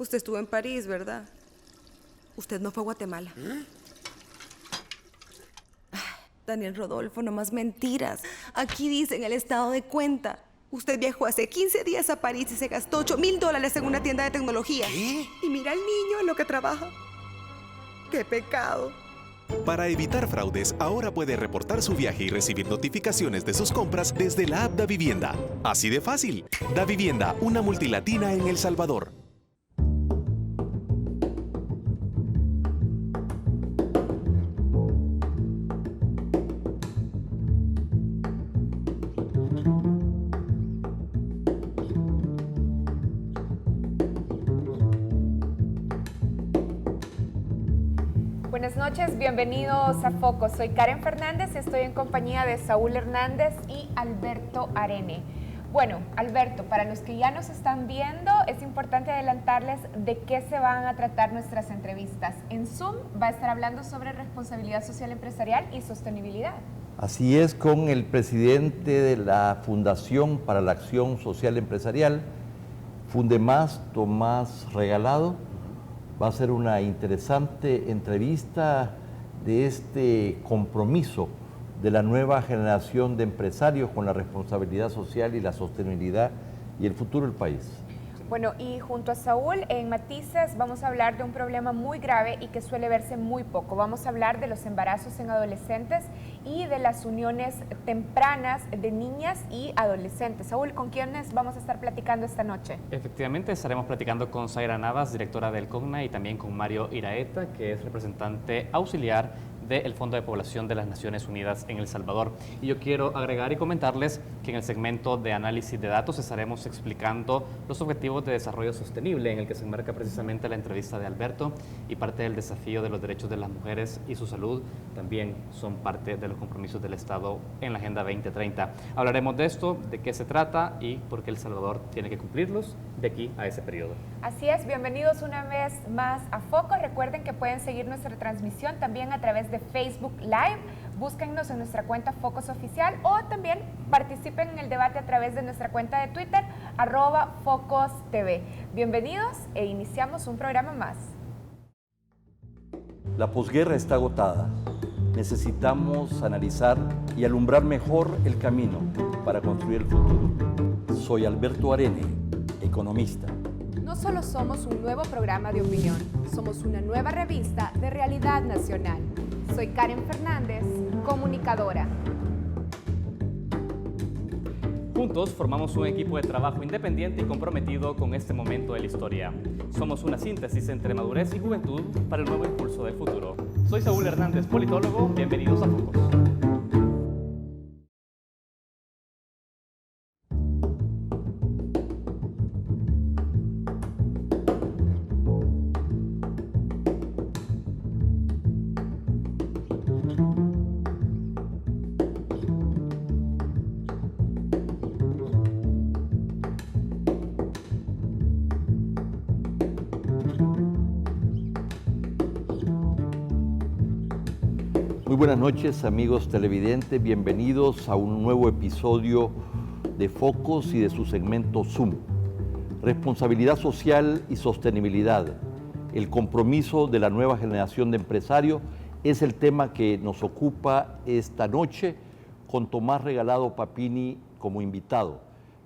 Usted estuvo en París, ¿verdad? Usted no fue a Guatemala. Daniel Rodolfo, no más mentiras. Aquí dice en el estado de cuenta. Usted viajó hace 15 días a París y se gastó $8,000 en una tienda de tecnología. ¿Qué? Y mira al niño en lo que trabaja. ¡Qué pecado! Para evitar fraudes, ahora puede reportar su viaje y recibir notificaciones de sus compras desde la app Davivienda. Así de fácil. Davivienda, una multilatina en El Salvador. Buenas noches, bienvenidos a Foco. Soy Karen Fernández y estoy en compañía de Saúl Hernández y Alberto Arene. Bueno, Alberto, para los que ya nos están viendo, es importante adelantarles de qué se van a tratar nuestras entrevistas. En Zoom va a estar hablando sobre responsabilidad social empresarial y sostenibilidad. Así es, con el presidente de la Fundación para la Acción Social Empresarial, Fundemás, Tomás Regalado. Va a ser una interesante entrevista de este compromiso de la nueva generación de empresarios con la responsabilidad social y la sostenibilidad y el futuro del país. Bueno, y junto a Saúl, en Matices vamos a hablar de un problema muy grave y que suele verse muy poco. Vamos a hablar de los embarazos en adolescentes y de las uniones tempranas de niñas y adolescentes. Saúl, ¿con quiénes vamos a estar platicando esta noche? Efectivamente, estaremos platicando con Zaira Navas, directora del COGNA, y también con Mario Iraeta, que es representante auxiliar del Fondo de Población de las Naciones Unidas en El Salvador. Y yo quiero agregar y comentarles que en el segmento de análisis de datos estaremos explicando los objetivos de desarrollo sostenible, en el que se enmarca precisamente la entrevista de Alberto, y parte del desafío de los derechos de las mujeres y su salud también son parte de los compromisos del Estado en la Agenda 2030. Hablaremos de esto, de qué se trata y por qué El Salvador tiene que cumplirlos de aquí a ese periodo. Así es, bienvenidos una vez más a Foco. Recuerden que pueden seguir nuestra transmisión también a través de Facebook Live. Búsquennos en nuestra cuenta Focos Oficial o también participen en el debate a través de nuestra cuenta de Twitter, @FocosTV. Bienvenidos e iniciamos un programa más. La posguerra está agotada. Necesitamos analizar y alumbrar mejor el camino para construir el futuro. Soy Alberto Arene, economista. No solo somos un nuevo programa de opinión, somos una nueva revista de realidad nacional. Soy Karen Fernández, comunicadora. Juntos formamos un equipo de trabajo independiente y comprometido con este momento de la historia. Somos una síntesis entre madurez y juventud para el nuevo impulso del futuro. Soy Saúl Hernández, politólogo. Bienvenidos a Focos. Muy buenas noches, amigos televidentes, bienvenidos a un nuevo episodio de Focos y de su segmento Zoom. Responsabilidad social y sostenibilidad, el compromiso de la nueva generación de empresarios es el tema que nos ocupa esta noche con Tomás Regalado Papini como invitado,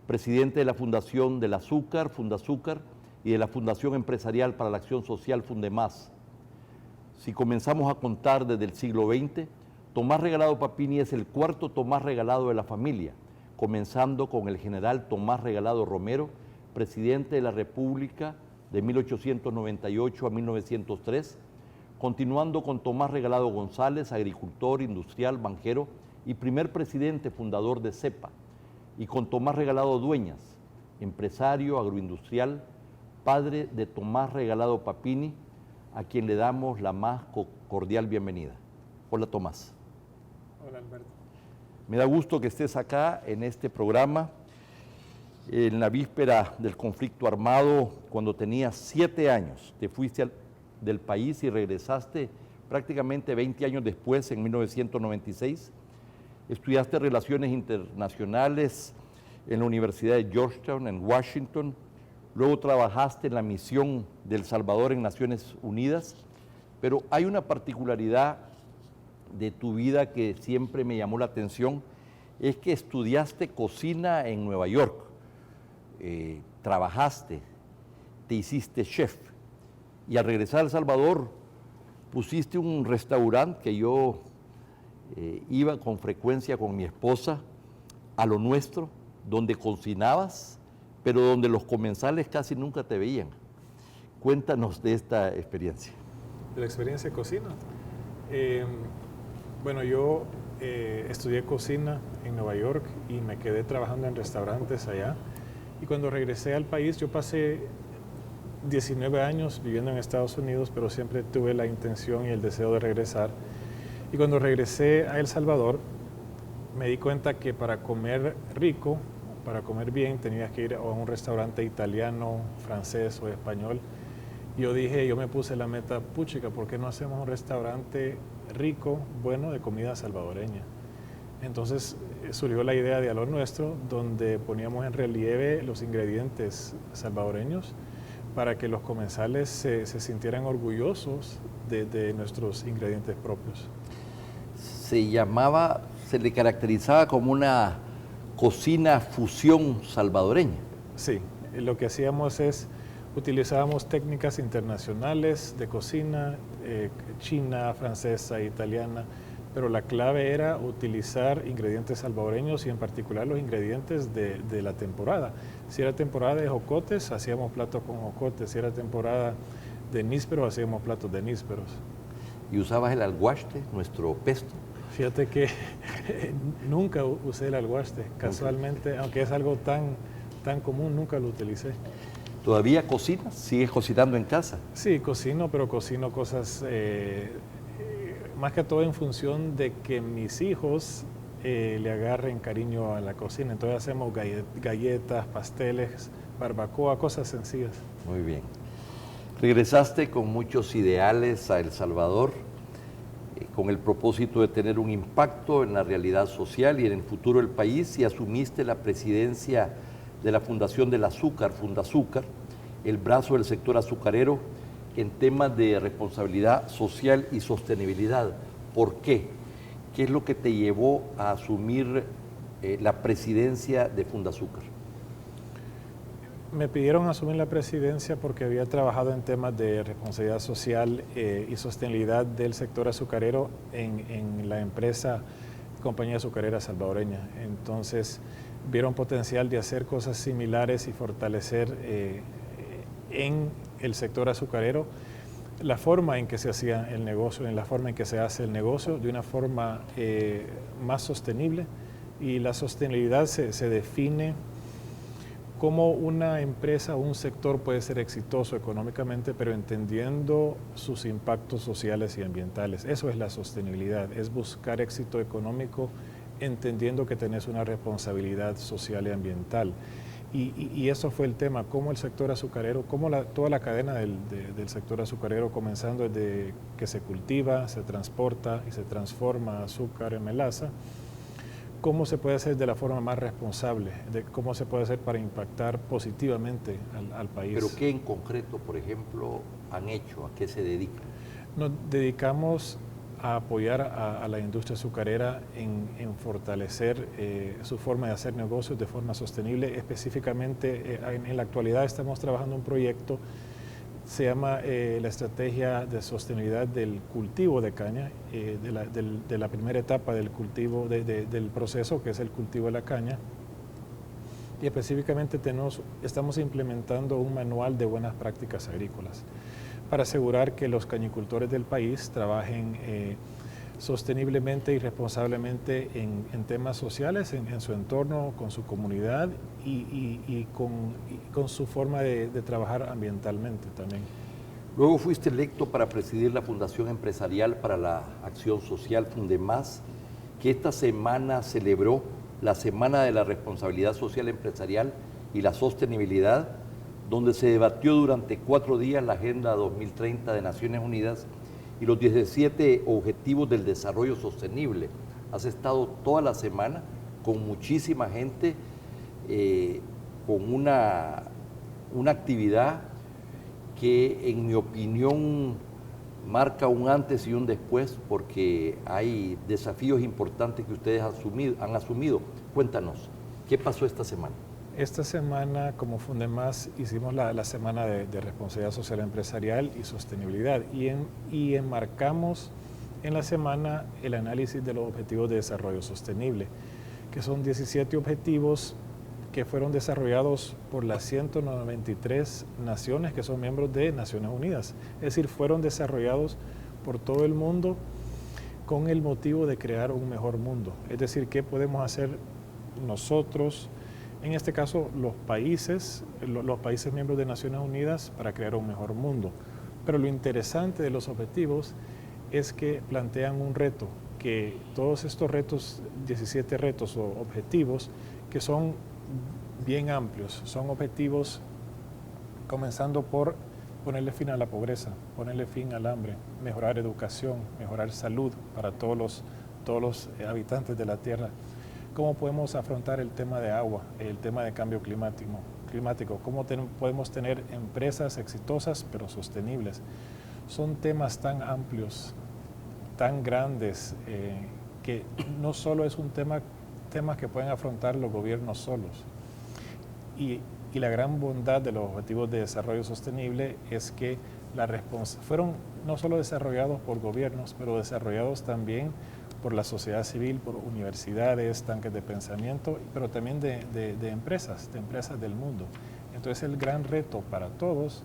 presidente de la Fundación del Azúcar, Fundazúcar, y de la Fundación Empresarial para la Acción Social, Fundemás. Si comenzamos a contar desde el siglo XX, Tomás Regalado Papini es el cuarto Tomás Regalado de la familia, comenzando con el general Tomás Regalado Romero, presidente de la República de 1898 a 1903, continuando con Tomás Regalado González, agricultor, industrial, banquero y primer presidente fundador de CEPA, y con Tomás Regalado Dueñas, empresario agroindustrial, padre de Tomás Regalado Papini, a quien le damos la más cordial bienvenida. Hola, Tomás. Hola, Alberto. Me da gusto que estés acá en este programa, en la víspera del conflicto armado, cuando tenías 7 años. Te fuiste del país y regresaste prácticamente 20 años después, en 1996. Estudiaste Relaciones Internacionales en la Universidad de Georgetown, en Washington, luego trabajaste en la misión de El Salvador en Naciones Unidas, pero hay una particularidad de tu vida que siempre me llamó la atención, es que estudiaste cocina en Nueva York, trabajaste, te hiciste chef, y al regresar a El Salvador pusiste un restaurante que yo iba con frecuencia con mi esposa, a Lo Nuestro, donde cocinabas, pero donde los comensales casi nunca te veían. Cuéntanos de esta experiencia. ¿De la experiencia de cocina? Bueno, yo estudié cocina en Nueva York y me quedé trabajando en restaurantes allá. Y cuando regresé al país, yo pasé 19 años viviendo en Estados Unidos, pero siempre tuve la intención y el deseo de regresar. Y cuando regresé a El Salvador, me di cuenta que para comer rico, para comer bien, tenías que ir a un restaurante italiano, francés o español. Yo me puse la meta, puchica, ¿por qué no hacemos un restaurante rico, bueno, de comida salvadoreña? Entonces surgió la idea de A Lo Nuestro, donde poníamos en relieve los ingredientes salvadoreños para que los comensales se sintieran orgullosos de nuestros ingredientes propios. Se le caracterizaba como una cocina fusión salvadoreña. Sí, lo que hacíamos es, utilizábamos técnicas internacionales de cocina, china, francesa, italiana, pero la clave era utilizar ingredientes salvadoreños y en particular los ingredientes de la temporada. Si era temporada de jocotes, hacíamos platos con jocotes. Si era temporada de nísperos, hacíamos platos de nísperos. ¿Y usabas el alguaste, nuestro pesto? Fíjate que nunca usé el alguaste, casualmente, aunque es algo tan común, nunca lo utilicé. ¿Todavía cocinas? ¿Sigues cocinando en casa? Sí, cocino, pero cocino cosas más que todo en función de que mis hijos le agarren cariño a la cocina. Entonces hacemos galletas, pasteles, barbacoa, cosas sencillas. Muy bien. Regresaste con muchos ideales a El Salvador, con el propósito de tener un impacto en la realidad social y en el futuro del país, y asumiste la presidencia de la Fundación del Azúcar, Fundazúcar, el brazo del sector azucarero en temas de responsabilidad social y sostenibilidad. ¿Por qué? ¿Qué es lo que te llevó a asumir la presidencia de Fundazúcar? Me pidieron asumir la presidencia porque había trabajado en temas de responsabilidad social y sostenibilidad del sector azucarero en la empresa Compañía Azucarera Salvadoreña. Entonces vieron potencial de hacer cosas similares y fortalecer en el sector azucarero la forma en que se hacía el negocio, en la forma en que se hace el negocio de una forma más sostenible. Y la sostenibilidad se define cómo una empresa o un sector puede ser exitoso económicamente, pero entendiendo sus impactos sociales y ambientales. Eso es la sostenibilidad, es buscar éxito económico entendiendo que tenés una responsabilidad social y ambiental. Y eso fue el tema, cómo el sector azucarero, cómo toda la cadena del sector azucarero, comenzando desde que se cultiva, se transporta y se transforma azúcar en melaza, cómo se puede hacer de la forma más responsable, de cómo se puede hacer para impactar positivamente al país. ¿Pero qué en concreto, por ejemplo, han hecho? ¿A qué se dedican? Nos dedicamos a apoyar a la industria azucarera en fortalecer su forma de hacer negocios de forma sostenible. Específicamente, en la actualidad estamos trabajando un proyecto, se llama la Estrategia de Sostenibilidad del Cultivo de Caña, de la primera etapa del cultivo, del proceso, que es el cultivo de la caña. Y específicamente estamos implementando un manual de buenas prácticas agrícolas para asegurar que los cañicultores del país trabajen sosteniblemente y responsablemente en temas sociales, en su entorno, con su comunidad y con su forma de trabajar ambientalmente también. Luego fuiste electo para presidir la Fundación Empresarial para la Acción Social, Fundemás, que esta semana celebró la Semana de la Responsabilidad Social Empresarial y la Sostenibilidad, donde se debatió durante 4 días la Agenda 2030 de Naciones Unidas y los 17 Objetivos del Desarrollo Sostenible. Has estado toda la semana con muchísima gente, con una una actividad que en mi opinión marca un antes y un después porque hay desafíos importantes que ustedes han asumido. Cuéntanos, ¿qué pasó esta semana? Esta semana, como Fundemás, hicimos la semana de responsabilidad social empresarial y sostenibilidad y enmarcamos en la semana el análisis de los objetivos de desarrollo sostenible, que son 17 objetivos que fueron desarrollados por las 193 naciones que son miembros de Naciones Unidas. Es decir, fueron desarrollados por todo el mundo con el motivo de crear un mejor mundo. Es decir, ¿qué podemos hacer nosotros, en este caso los países miembros de Naciones Unidas, para crear un mejor mundo? Pero lo interesante de los objetivos es que plantean un reto, que todos estos retos, 17 retos o objetivos, que son bien amplios, son objetivos comenzando por ponerle fin a la pobreza, ponerle fin al hambre, mejorar educación, mejorar salud para todos los habitantes de la Tierra. ¿Cómo podemos afrontar el tema de agua, el tema de cambio climático? ¿Cómo podemos tener empresas exitosas pero sostenibles? Son temas tan amplios, tan grandes, que no solo es un temas que pueden afrontar los gobiernos solos. Y la gran bondad de los Objetivos de Desarrollo Sostenible es que fueron no solo desarrollados por gobiernos, pero desarrollados también por la sociedad civil, por universidades, tanques de pensamiento, pero también de empresas del mundo. Entonces el gran reto para todos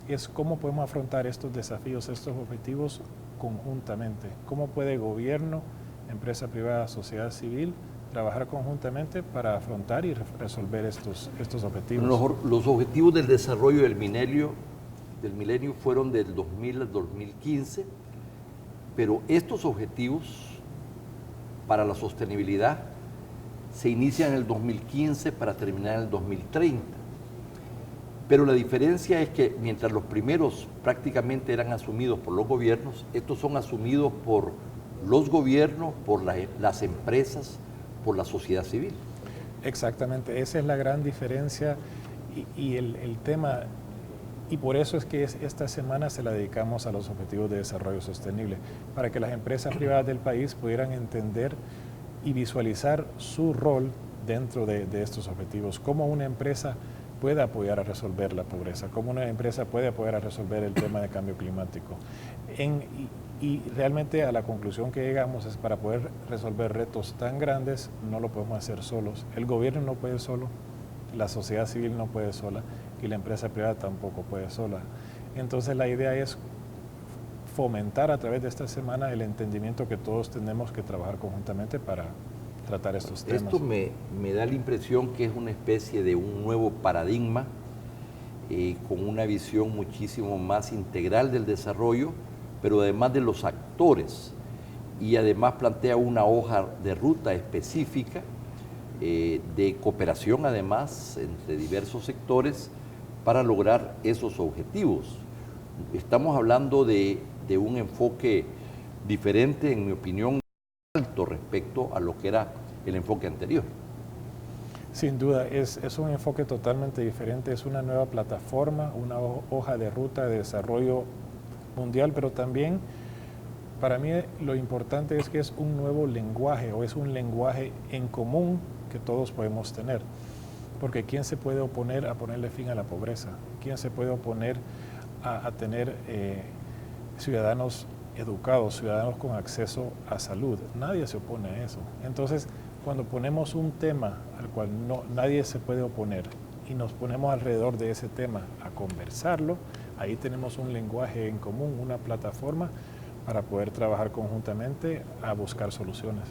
es cómo podemos afrontar estos desafíos, estos objetivos conjuntamente. ¿Cómo puede gobierno, empresa privada, sociedad civil trabajar conjuntamente para afrontar y resolver estos objetivos? Los objetivos del desarrollo del milenio fueron del 2000 al 2015, pero estos objetivos para la sostenibilidad se inician en el 2015 para terminar en el 2030. Pero la diferencia es que mientras los primeros prácticamente eran asumidos por los gobiernos, estos son asumidos por los gobiernos, por las empresas, por la sociedad civil. Exactamente, esa es la gran diferencia y el tema, y por eso es que esta semana se la dedicamos a los Objetivos de Desarrollo Sostenible, para que las empresas privadas del país pudieran entender y visualizar su rol dentro de estos objetivos, cómo una empresa puede apoyar a resolver la pobreza, cómo una empresa puede apoyar a resolver el tema de cambio climático. Y realmente a la conclusión que llegamos es para poder resolver retos tan grandes no lo podemos hacer solos. El gobierno no puede solo, la sociedad civil no puede sola y la empresa privada tampoco puede sola. Entonces la idea es fomentar a través de esta semana el entendimiento que todos tenemos que trabajar conjuntamente para tratar estos temas. Esto me da la impresión que es una especie de un nuevo paradigma con una visión muchísimo más integral del desarrollo, pero además de los actores, y además plantea una hoja de ruta específica de cooperación además entre diversos sectores para lograr esos objetivos. Estamos hablando de un enfoque diferente, en mi opinión, alto respecto a lo que era el enfoque anterior. Sin duda, es un enfoque totalmente diferente, es una nueva plataforma, una hoja de ruta de desarrollo mundial, pero también para mí lo importante es que es un nuevo lenguaje o es un lenguaje en común que todos podemos tener. Porque ¿quién se puede oponer a ponerle fin a la pobreza? ¿Quién se puede oponer a tener ciudadanos educados, ciudadanos con acceso a salud? Nadie se opone a eso. Entonces, cuando ponemos un tema al cual nadie se puede oponer y nos ponemos alrededor de ese tema a conversarlo, ahí tenemos un lenguaje en común, una plataforma para poder trabajar conjuntamente a buscar soluciones.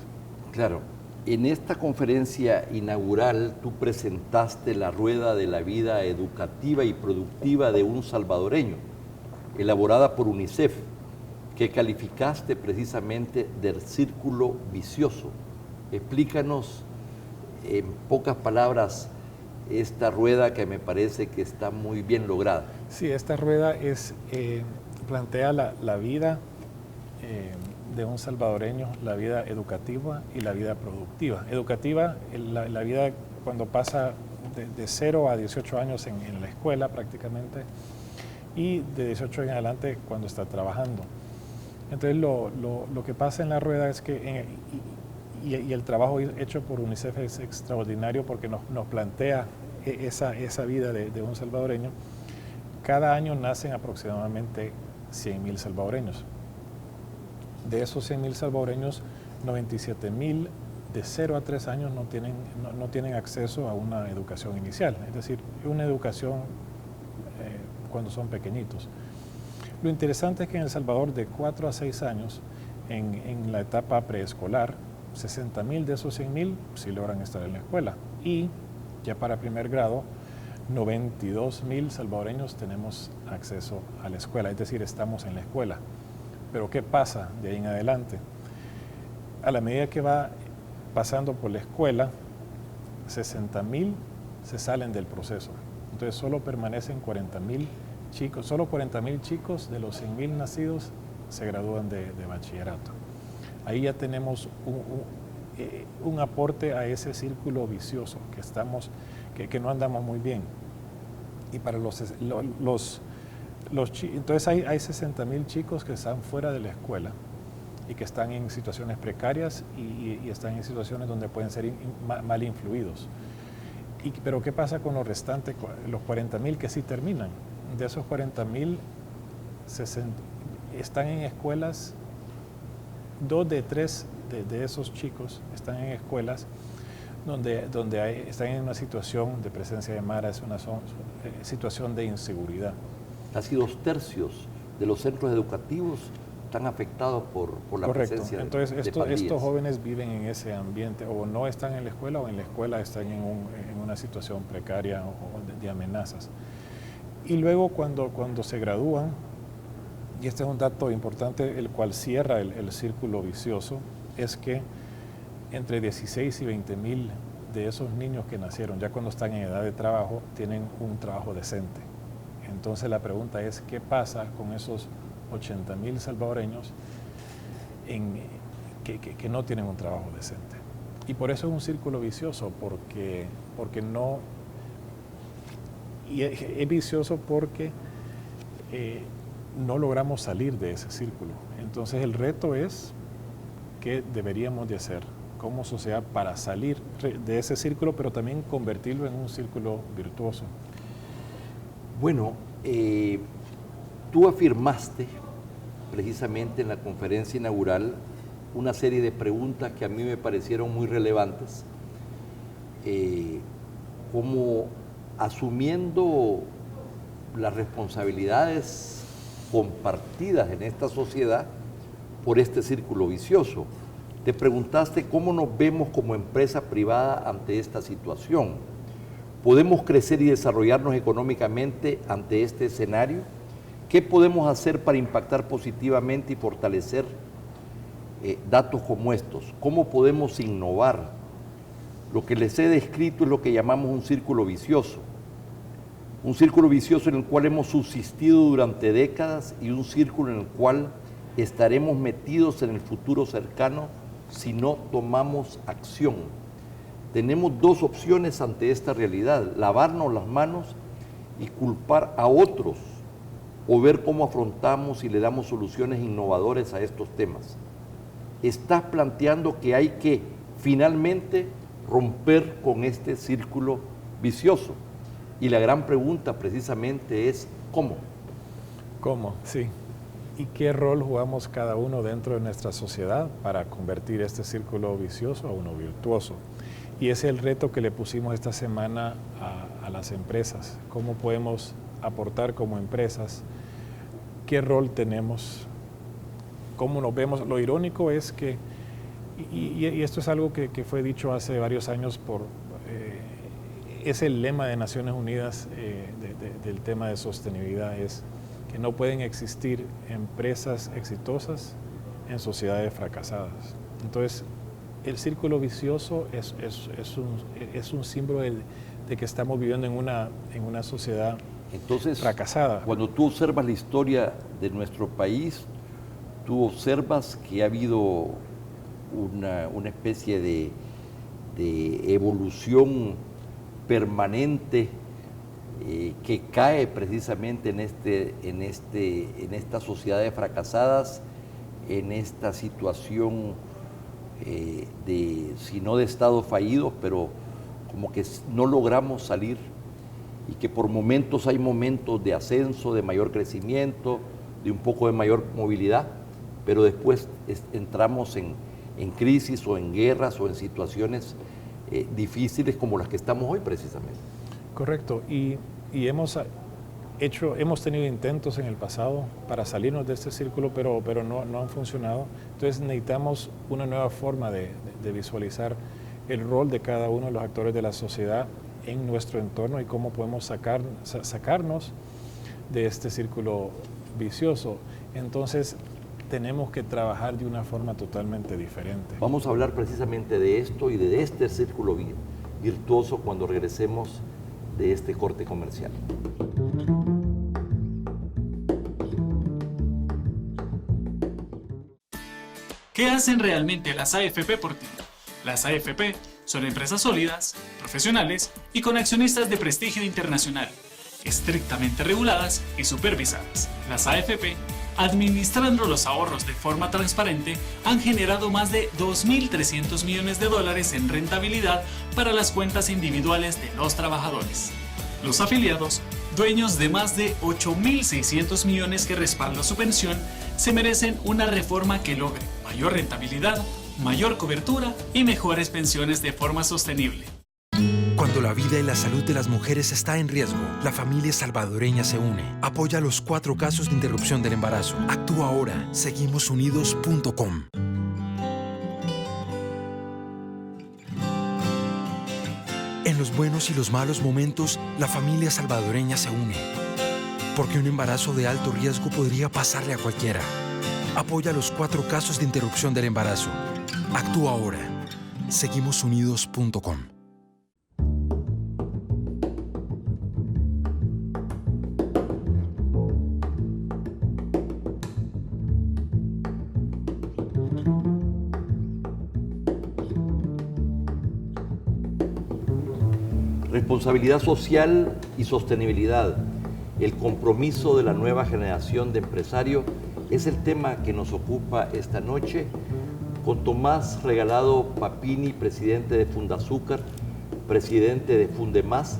Claro, en esta conferencia inaugural tú presentaste la rueda de la vida educativa y productiva de un salvadoreño, elaborada por UNICEF, que calificaste precisamente del círculo vicioso. Explícanos en pocas palabras esta rueda que me parece que está muy bien lograda. Sí, esta rueda plantea la vida de un salvadoreño, la vida educativa y la vida productiva. Educativa, la vida cuando pasa de 0 a 18 años en la escuela prácticamente, y de 18 en adelante cuando está trabajando. Entonces lo que pasa en la rueda es que, y el trabajo hecho por UNICEF es extraordinario porque nos plantea esa vida de un salvadoreño. Cada año nacen aproximadamente 100.000 salvadoreños. De esos 100.000 salvadoreños, 97.000 de 0 a 3 años no tienen acceso a una educación inicial, es decir, una educación cuando son pequeñitos. Lo interesante es que en El Salvador, de 4 a 6 años, en la etapa preescolar, 60.000 de esos 100.000 sí logran estar en la escuela. Y ya para primer grado, 92.000 salvadoreños tenemos acceso a la escuela, es decir, estamos en la escuela. Pero ¿qué pasa de ahí en adelante? A la medida que va pasando por la escuela, 60.000 se salen del proceso. Entonces solo permanecen 40.000 chicos, solo 40.000 chicos de los 100.000 nacidos se gradúan de bachillerato. Ahí ya tenemos un aporte a ese círculo vicioso que no andamos muy bien. Y para entonces hay 60.000 chicos que están fuera de la escuela y que están en situaciones precarias y están en situaciones donde pueden ser mal influidos. Pero ¿qué pasa con los restantes, los 40.000 que sí terminan? De esos 40.000, están en escuelas, 2 de 3 de esos chicos están en escuelas donde están en una situación de presencia de maras, una situación de inseguridad. Casi 2/3 de los centros educativos están afectados por la presencia de pandillas. Entonces estos jóvenes viven en ese ambiente, o no están en la escuela, o en la escuela están en una situación precaria o de amenazas. Y luego cuando se gradúan, y este es un dato importante, el cual cierra el círculo vicioso, es que entre 16 y 20.000 de esos niños que nacieron, ya cuando están en edad de trabajo, tienen un trabajo decente. Entonces la pregunta es, ¿qué pasa con esos 80.000 salvadoreños que no tienen un trabajo decente? Y por eso es un círculo vicioso, porque no... Y es vicioso porque no logramos salir de ese círculo. Entonces el reto es qué deberíamos de hacer como sociedad para salir de ese círculo, pero también convertirlo en un círculo virtuoso. Bueno, tú afirmaste precisamente en la conferencia inaugural una serie de preguntas que a mí me parecieron muy relevantes, como asumiendo las responsabilidades compartidas en esta sociedad por este círculo vicioso. Te preguntaste cómo nos vemos como empresa privada ante esta situación. ¿Podemos crecer y desarrollarnos económicamente ante este escenario? ¿Qué podemos hacer para impactar positivamente y fortalecer datos como estos? ¿Cómo podemos innovar? Lo que les he descrito es lo que llamamos un círculo vicioso en el cual hemos subsistido durante décadas y un círculo en el cual estaremos metidos en el futuro cercano si no tomamos acción. Tenemos dos opciones ante esta realidad: lavarnos las manos y culpar a otros, o ver cómo afrontamos y le damos soluciones innovadoras a estos temas. Estás planteando que hay que finalmente romper con este círculo vicioso. Y la gran pregunta precisamente es ¿cómo? ¿Cómo? Sí. ¿Y qué rol jugamos cada uno dentro de nuestra sociedad para convertir este círculo vicioso a uno virtuoso? Y ese es el reto que le pusimos esta semana a las empresas. ¿Cómo podemos aportar como empresas? ¿Qué rol tenemos? ¿Cómo nos vemos? Lo irónico es que, y esto es algo que fue dicho hace varios años es el lema de Naciones Unidas del tema de sostenibilidad, es que no pueden existir empresas exitosas en sociedades fracasadas. Entonces, el círculo vicioso es un símbolo de que estamos viviendo en una sociedad fracasada. Cuando tú observas la historia de nuestro país, tú observas que ha habido una especie de evolución permanente que cae precisamente en esta sociedad de fracasadas, en esta situación si no de estado fallido, pero como que no logramos salir, y que por momentos hay momentos de ascenso, de mayor crecimiento, de un poco de mayor movilidad, pero después entramos en crisis o en guerras o en situaciones difíciles como las que estamos hoy precisamente. Correcto, y hemos tenido intentos en el pasado para salirnos de este círculo, pero no han funcionado. Entonces necesitamos una nueva forma de visualizar el rol de cada uno de los actores de la sociedad en nuestro entorno y cómo podemos sacarnos de este círculo vicioso. Entonces tenemos que trabajar de una forma totalmente diferente. Vamos a hablar precisamente de esto y de este círculo virtuoso cuando regresemos de este corte comercial. ¿Qué hacen realmente las AFP por ti? Las AFP son empresas sólidas, profesionales y con accionistas de prestigio internacional, estrictamente reguladas y supervisadas. Las AFP, administrando los ahorros de forma transparente, han generado más de 2.300 millones de dólares en rentabilidad para las cuentas individuales de los trabajadores. Los afiliados, dueños de más de 8.600 millones que respaldan su pensión, se merecen una reforma que logre mayor rentabilidad, mayor cobertura y mejores pensiones de forma sostenible. Cuando la vida y la salud de las mujeres está en riesgo, la familia salvadoreña se une. Apoya los 4 casos de interrupción del embarazo. Actúa ahora. Seguimosunidos.com. En los buenos y los malos momentos, la familia salvadoreña se une. Porque un embarazo de alto riesgo podría pasarle a cualquiera. Apoya los 4 casos de interrupción del embarazo. Actúa ahora. Seguimosunidos.com. Responsabilidad social y sostenibilidad, el compromiso de la nueva generación de empresarios es el tema que nos ocupa esta noche con Tomás Regalado Papini, presidente de Fundazúcar, presidente de Fundemás,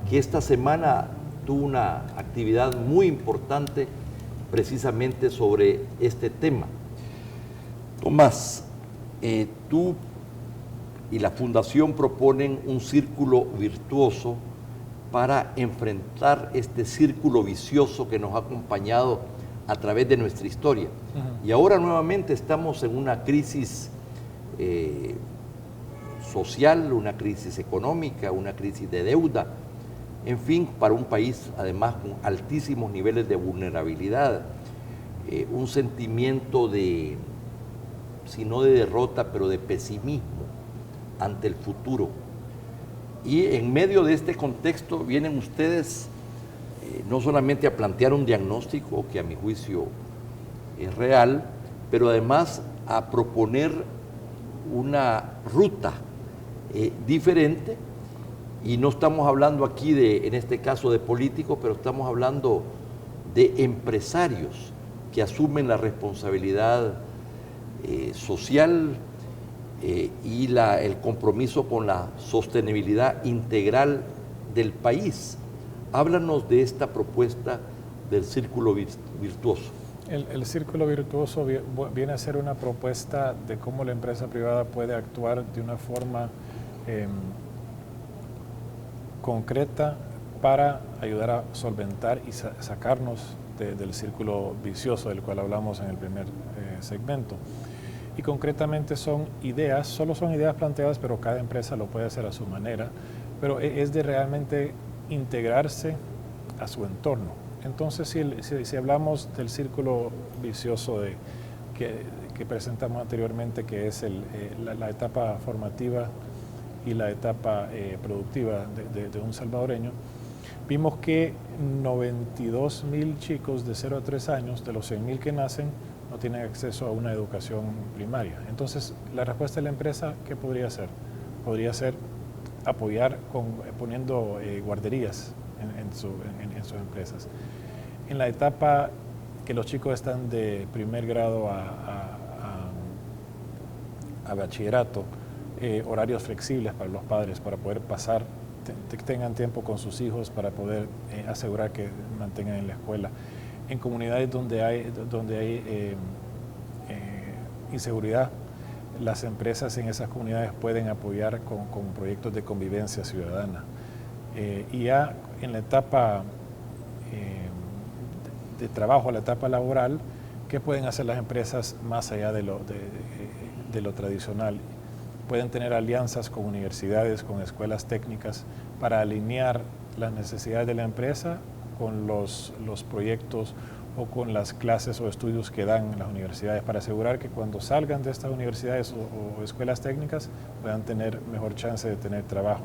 que esta semana tuvo una actividad muy importante precisamente sobre este tema. Tomás, tú y la Fundación proponen un círculo virtuoso para enfrentar este círculo vicioso que nos ha acompañado a través de nuestra historia. Y ahora nuevamente estamos en una crisis social, una crisis económica, una crisis de deuda, en fin, para un país además con altísimos niveles de vulnerabilidad, un sentimiento de, si no de derrota, pero de pesimismo ante el futuro. Y en medio de este contexto vienen ustedes no solamente a plantear un diagnóstico que a mi juicio es real, pero además a proponer una ruta diferente, y no estamos hablando aquí en este caso de políticos, pero estamos hablando de empresarios que asumen la responsabilidad social y el compromiso con la sostenibilidad integral del país. Háblanos de esta propuesta del círculo virtuoso. El círculo virtuoso viene a ser una propuesta de cómo la empresa privada puede actuar de una forma concreta para ayudar a solventar y sacarnos del círculo vicioso del cual hablamos en el primer segmento. Y concretamente son ideas, solo son ideas planteadas, pero cada empresa lo puede hacer a su manera, pero es de realmente integrarse a su entorno. Entonces, si hablamos del círculo vicioso que presentamos anteriormente, que es la etapa formativa y la etapa productiva de un salvadoreño, vimos que 92.000 chicos de 0 a 3 años, de los 100.000 que nacen, no tienen acceso a una educación primaria. Entonces, la respuesta de la empresa, ¿qué podría ser? Podría ser apoyar poniendo guarderías en sus empresas. En la etapa que los chicos están de primer grado a bachillerato, horarios flexibles para los padres, para poder pasar, tengan tiempo con sus hijos, para poder asegurar que mantengan en la escuela. En comunidades donde hay inseguridad, las empresas en esas comunidades pueden apoyar con proyectos de convivencia ciudadana. Y ya en la etapa de trabajo, la etapa laboral, ¿qué pueden hacer las empresas más allá de lo tradicional? Pueden tener alianzas con universidades, con escuelas técnicas, para alinear las necesidades de la empresa con los proyectos o con las clases o estudios que dan las universidades, para asegurar que cuando salgan de estas universidades o escuelas técnicas puedan tener mejor chance de tener trabajo.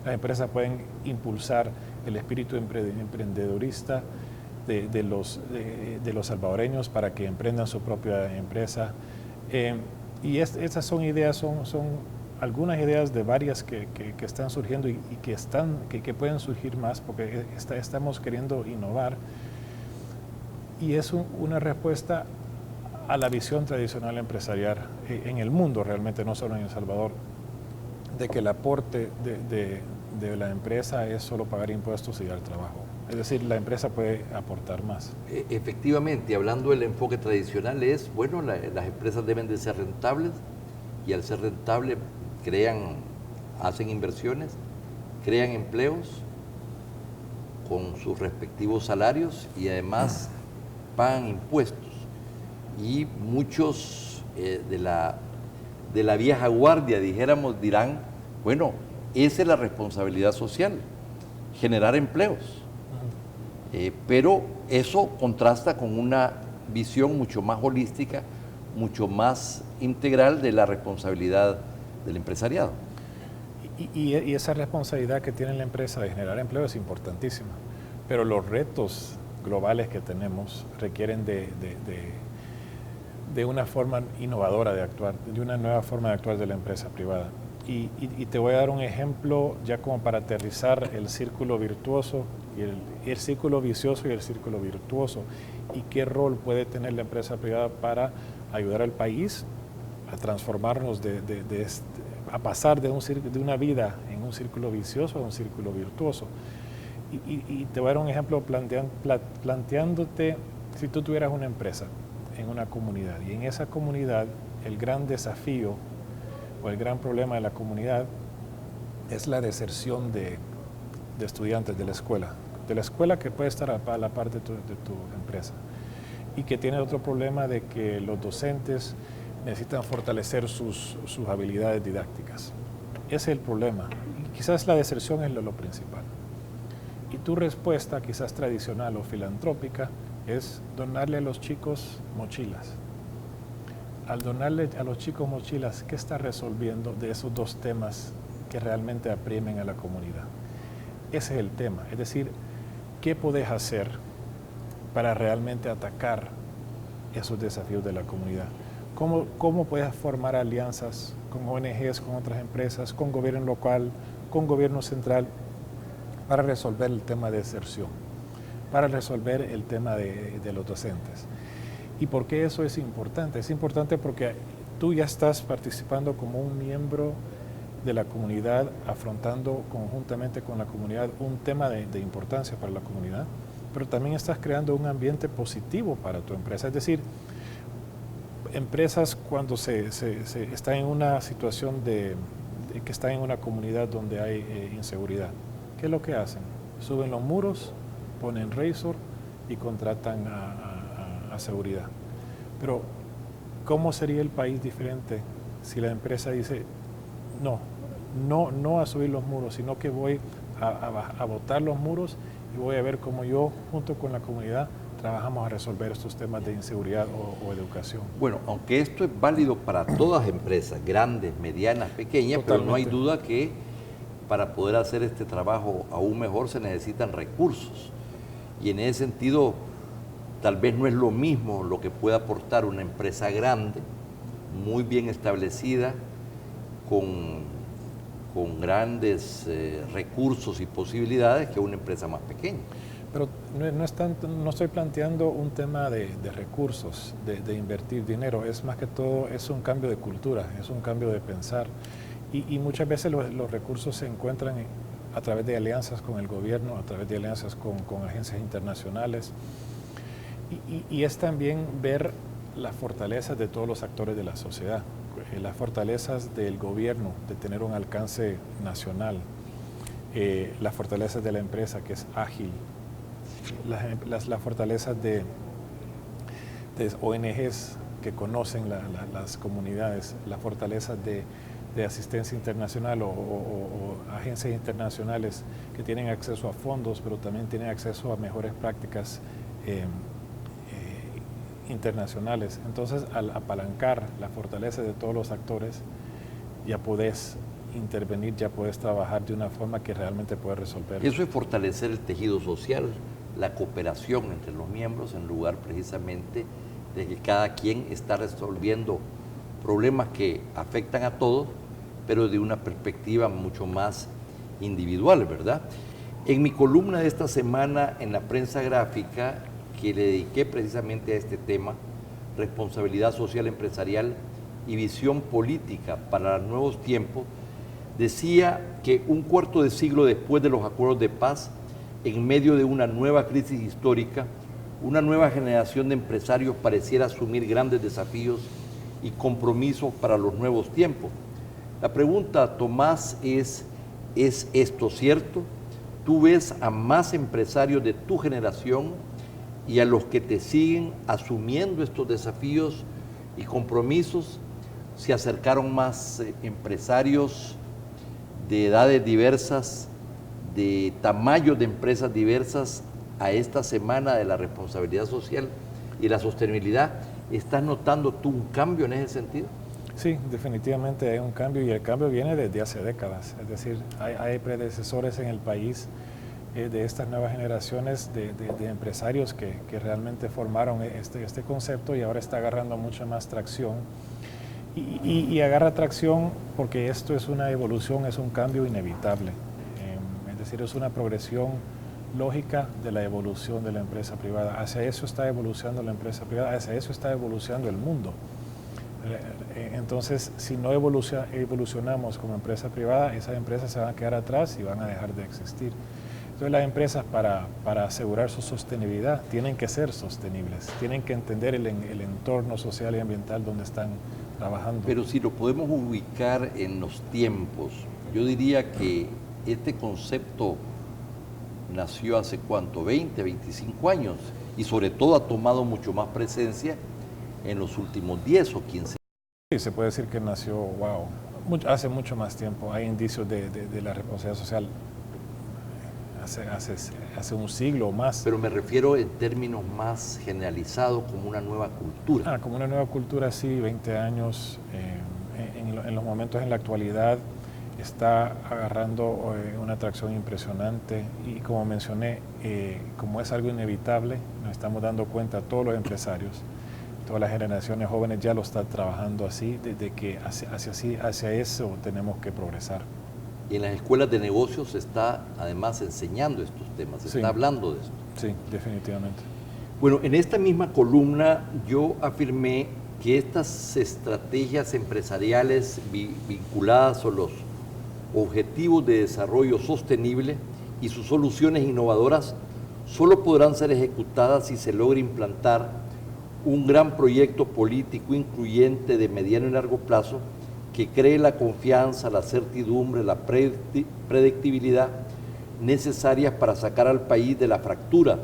Las empresas pueden impulsar el espíritu emprendedorista de los salvadoreños para que emprendan su propia empresa. Y estas son ideas, son algunas ideas de varias que están surgiendo y que pueden surgir más, porque estamos queriendo innovar. Y es una respuesta a la visión tradicional empresarial en el mundo, realmente, no solo en El Salvador, de que el aporte de la empresa es solo pagar impuestos y dar trabajo. Es decir, la empresa puede aportar más. Efectivamente, hablando del enfoque tradicional es, bueno, las empresas deben de ser rentables, y al ser rentables hacen inversiones, crean empleos con sus respectivos salarios y además pagan impuestos. Y muchos de la vieja guardia, dirán, bueno, esa es la responsabilidad social, generar empleos. Pero eso contrasta con una visión mucho más holística, mucho más integral de la responsabilidad del empresariado. Y esa responsabilidad que tiene la empresa de generar empleo es importantísima, pero los retos globales que tenemos requieren de una forma innovadora de actuar, de una nueva forma de actuar de la empresa privada. Y te voy a dar un ejemplo ya como para aterrizar el círculo virtuoso, y el círculo vicioso y el círculo virtuoso, y qué rol puede tener la empresa privada para ayudar al país a transformarnos, a pasar de una vida en un círculo vicioso a un círculo virtuoso. Y te voy a dar un ejemplo planteándote, si tú tuvieras una empresa en una comunidad, y en esa comunidad el gran desafío o el gran problema de la comunidad es la deserción de estudiantes de la escuela que puede estar a la par de tu empresa, y que tiene otro problema de que los docentes necesitan fortalecer sus habilidades didácticas. Ese es el problema. Y quizás la deserción es lo principal. Y tu respuesta, quizás tradicional o filantrópica, es donarle a los chicos mochilas. Al donarle a los chicos mochilas, ¿qué está resolviendo de esos dos temas que realmente apriemen a la comunidad? Ese es el tema. Es decir, ¿qué podés hacer para realmente atacar esos desafíos de la comunidad? ¿Cómo puedes formar alianzas con ONGs, con otras empresas, con gobierno local, con gobierno central, para resolver el tema de deserción, para resolver el tema de los docentes? ¿Y por qué eso es importante? Es importante porque tú ya estás participando como un miembro de la comunidad, afrontando conjuntamente con la comunidad un tema de importancia para la comunidad, pero también estás creando un ambiente positivo para tu empresa. Es decir, empresas cuando se está en una situación que está en una comunidad donde hay inseguridad, ¿qué es lo que hacen? Suben los muros, ponen Razor y contratan a seguridad. Pero ¿cómo sería el país diferente si la empresa dice no a subir los muros, sino que voy a botar los muros y voy a ver cómo yo, junto con la comunidad, trabajamos a resolver estos temas de inseguridad o educación? Bueno, aunque esto es válido para todas las empresas, grandes, medianas, pequeñas, pero no hay duda que para poder hacer este trabajo aún mejor se necesitan recursos. Y en ese sentido, tal vez no es lo mismo lo que puede aportar una empresa grande, muy bien establecida, con con grandes recursos y posibilidades que una empresa más pequeña. Pero no es tanto, no estoy planteando un tema de recursos, de invertir dinero, es más que todo, es un cambio de cultura, es un cambio de pensar. Y muchas veces los recursos se encuentran a través de alianzas con el gobierno, a través de alianzas con agencias internacionales. Y es también ver las fortalezas de todos los actores de la sociedad, las fortalezas del gobierno, de tener un alcance nacional, las fortalezas de la empresa, que es ágil, las fortalezas de ONGs que conocen las comunidades, las fortalezas de asistencia internacional o agencias internacionales que tienen acceso a fondos, pero también tienen acceso a mejores prácticas internacionales. Entonces, al apalancar la fortaleza de todos los actores, ya podés intervenir, ya puedes trabajar de una forma que realmente puede resolver. Eso es fortalecer el tejido social, la cooperación entre los miembros, en lugar precisamente de que cada quien está resolviendo problemas que afectan a todos, pero de una perspectiva mucho más individual, ¿verdad? En mi columna de esta semana en la prensa gráfica, que le dediqué precisamente a este tema, responsabilidad social empresarial y visión política para los nuevos tiempos, decía que un cuarto de siglo después de los acuerdos de paz, en medio de una nueva crisis histórica, una nueva generación de empresarios pareciera asumir grandes desafíos y compromisos para los nuevos tiempos. La pregunta, Tomás, ¿es esto cierto? ¿Tú ves a más empresarios de tu generación y a los que te siguen asumiendo estos desafíos y compromisos? ¿Se acercaron más empresarios de edades diversas, de tamaños de empresas diversas a esta semana de la responsabilidad social y la sostenibilidad? ¿Estás notando tú un cambio en ese sentido? Sí, definitivamente hay un cambio y el cambio viene desde hace décadas. Es decir, hay predecesores en el país de estas nuevas generaciones de empresarios que realmente formaron este concepto y ahora está agarrando mucha más tracción. Y agarra tracción porque esto es una evolución, es un cambio inevitable. Es decir, es una progresión lógica de la evolución de la empresa privada. Hacia eso está evolucionando la empresa privada, hacia eso está evolucionando el mundo. Entonces, si no evolucionamos como empresa privada, esas empresas se van a quedar atrás y van a dejar de existir. Entonces, las empresas para asegurar su sostenibilidad tienen que ser sostenibles, tienen que entender el entorno social y ambiental donde están trabajando. Pero si lo podemos ubicar en los tiempos, yo diría que este concepto nació hace ¿cuánto? 20, 25 años y sobre todo ha tomado mucho más presencia en los últimos 10 o 15 años. Sí, se puede decir que nació, hace mucho más tiempo. Hay indicios de la responsabilidad social hace un siglo o más. Pero me refiero en términos más generalizados, como una nueva cultura. Como una nueva cultura, sí, 20 años. En los momentos en la actualidad está agarrando una atracción impresionante y como mencioné, como es algo inevitable, nos estamos dando cuenta todos los empresarios, todas las generaciones jóvenes ya lo están trabajando así, de que hacia eso tenemos que progresar. Y en las escuelas de negocios se está además enseñando estos temas, se está hablando de esto. Sí, definitivamente. Bueno, en esta misma columna yo afirmé que estas estrategias empresariales vinculadas a los objetivos de desarrollo sostenible y sus soluciones innovadoras solo podrán ser ejecutadas si se logra implantar un gran proyecto político incluyente de mediano y largo plazo que cree la confianza, la certidumbre, la predictibilidad necesarias para sacar al país de la fractura,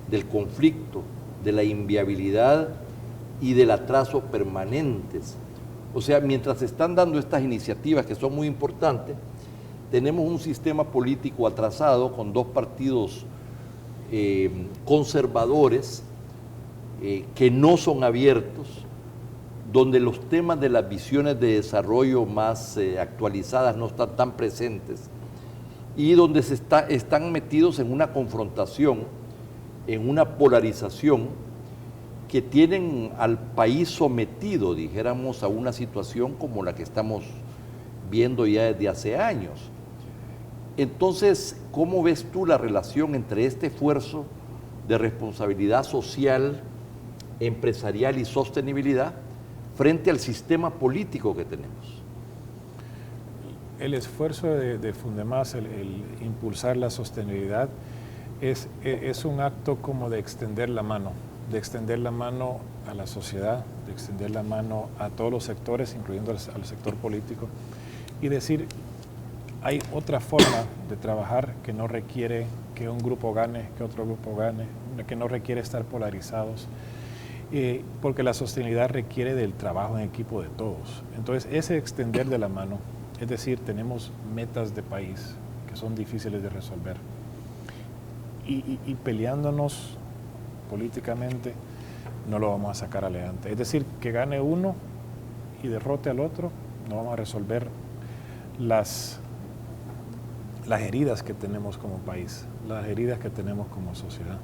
del conflicto, de la inviabilidad y del atraso permanentes. O sea, mientras se están dando estas iniciativas que son muy importantes, tenemos un sistema político atrasado con dos partidos conservadores que no son abiertos, donde los temas de las visiones de desarrollo más actualizadas no están tan presentes y donde están metidos en una confrontación, en una polarización que tienen al país sometido, dijéramos, a una situación como la que estamos viendo ya desde hace años. Entonces, ¿cómo ves tú la relación entre este esfuerzo de responsabilidad social, empresarial y sostenibilidad frente al sistema político que tenemos? El esfuerzo de Fundemás, el impulsar la sostenibilidad, es un acto como de extender la mano a la sociedad, de extender la mano a todos los sectores, incluyendo al sector político, y decir, hay otra forma de trabajar que no requiere que un grupo gane, que otro grupo gane, que no requiere estar polarizados, porque la sostenibilidad requiere del trabajo en equipo de todos. Entonces, ese extender de la mano, es decir, tenemos metas de país que son difíciles de resolver, y peleándonos políticamente no lo vamos a sacar adelante. Es decir, que gane uno y derrote al otro, no vamos a resolver las heridas que tenemos como país, las heridas que tenemos como sociedad.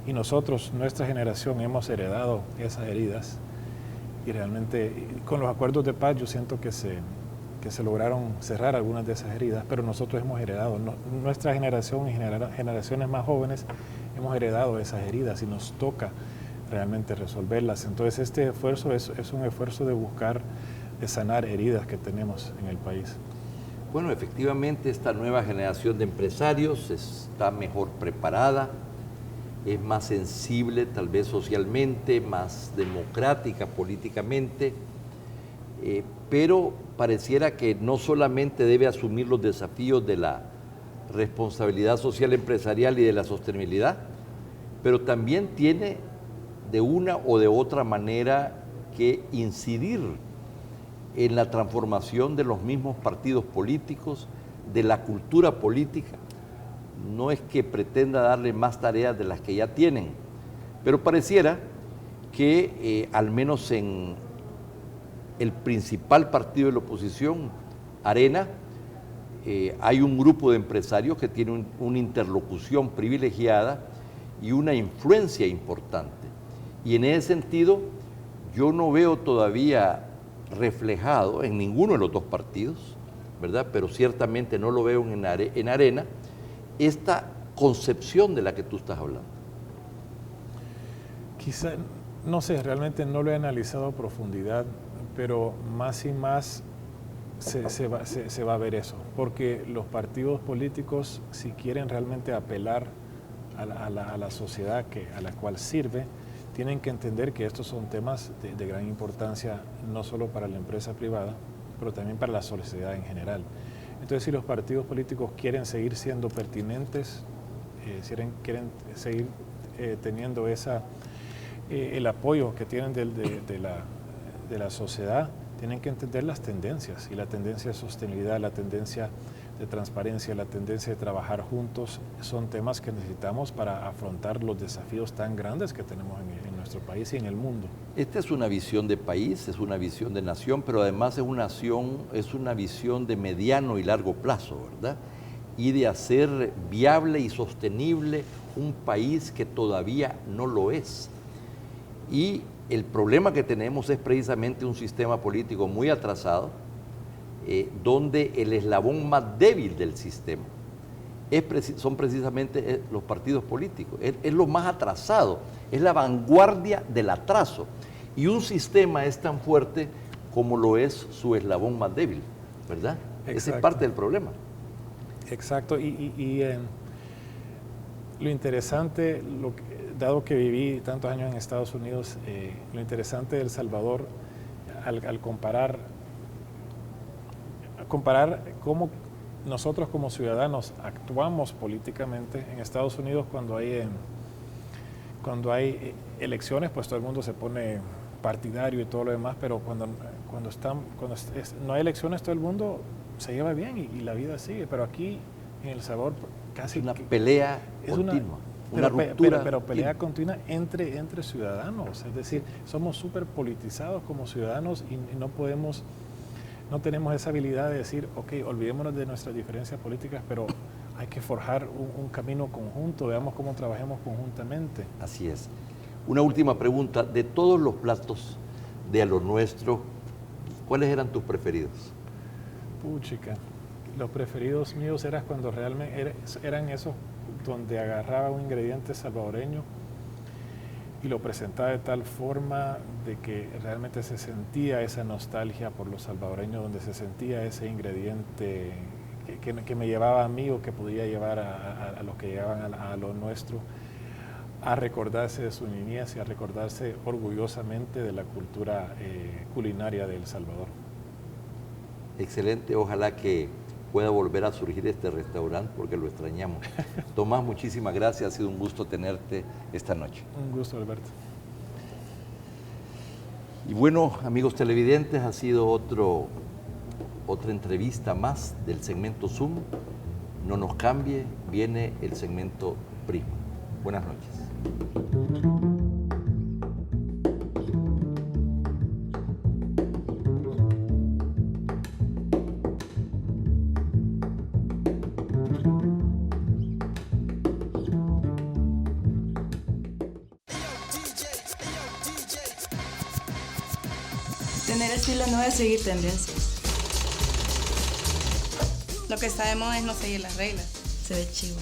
Y nosotros, nuestra generación, hemos heredado esas heridas, y realmente con los acuerdos de paz yo siento que se lograron cerrar algunas de esas heridas, pero nosotros hemos heredado, nuestra generación y generaciones más jóvenes hemos heredado esas heridas y nos toca realmente resolverlas. Entonces este esfuerzo es un esfuerzo de buscar, de sanar heridas que tenemos en el país. Bueno, efectivamente esta nueva generación de empresarios está mejor preparada, es más sensible tal vez socialmente, más democrática políticamente, pero pareciera que no solamente debe asumir los desafíos de la responsabilidad social empresarial y de la sostenibilidad, pero también tiene de una o de otra manera que incidir en la transformación de los mismos partidos políticos, de la cultura política. No es que pretenda darle más tareas de las que ya tienen, pero pareciera que al menos en el principal partido de la oposición, Arena, hay un grupo de empresarios que tiene una interlocución privilegiada y una influencia importante. Y en ese sentido, yo no veo todavía reflejado en ninguno de los dos partidos, ¿verdad? Pero ciertamente no lo veo en Arena, esta concepción de la que tú estás hablando. Quizá, no sé, realmente no lo he analizado a profundidad, pero más y más se va a ver eso, porque los partidos políticos, si quieren realmente apelar a la sociedad a la cual sirve, tienen que entender que estos son temas de gran importancia, no solo para la empresa privada, pero también para la sociedad en general. Entonces, si los partidos políticos quieren seguir siendo pertinentes, quieren seguir teniendo el apoyo que tienen de la sociedad, tienen que entender las tendencias, y la tendencia de sostenibilidad, la tendencia de transparencia, la tendencia de trabajar juntos, son temas que necesitamos para afrontar los desafíos tan grandes que tenemos en nuestro país y en el mundo. Esta es una visión de país, es una visión de nación, pero además es una visión de mediano y largo plazo, ¿verdad? Y de hacer viable y sostenible un país que todavía no lo es. Y el problema que tenemos es precisamente un sistema político muy atrasado, donde el eslabón más débil del sistema son precisamente los partidos políticos. Es lo más atrasado, es la vanguardia del atraso. Y un sistema es tan fuerte como lo es su eslabón más débil, ¿verdad? Esa es parte del problema. Exacto, lo interesante, dado que viví tantos años en Estados Unidos, lo interesante de El Salvador, al comparar cómo nosotros como ciudadanos actuamos políticamente. En Estados Unidos, cuando hay elecciones, pues todo el mundo se pone partidario y todo lo demás, pero cuando no hay elecciones, todo el mundo se lleva bien y la vida sigue. Pero aquí en El Salvador casi es una pelea continua, una ruptura, pero pelea continua entre ciudadanos. Es decir, somos súper politizados como ciudadanos y no tenemos esa habilidad de decir, ok, olvidémonos de nuestras diferencias políticas, pero hay que forjar un camino conjunto, veamos cómo trabajemos conjuntamente. Así es. Una última pregunta, de todos los platos de A lo Nuestro, ¿cuáles eran tus preferidos? Puchica, los preferidos míos eran cuando realmente eran esos donde agarraba un ingrediente salvadoreño y lo presentaba de tal forma de que realmente se sentía esa nostalgia por los salvadoreños, donde se sentía ese ingrediente que me llevaba a mí o que podía llevar a los que llegaban a lo nuestro, a recordarse de su niñez y a recordarse orgullosamente de la cultura culinaria de El Salvador. Excelente, ojalá que pueda volver a surgir este restaurante porque lo extrañamos. Tomás, muchísimas gracias, ha sido un gusto tenerte esta noche. Un gusto, Alberto. Y bueno, amigos televidentes, ha sido otra entrevista más del segmento Zoom. No nos cambie, viene el segmento Prisma. Buenas noches. Tener estilo no es seguir tendencias. Lo que está de moda es no seguir las reglas. Se ve chivo.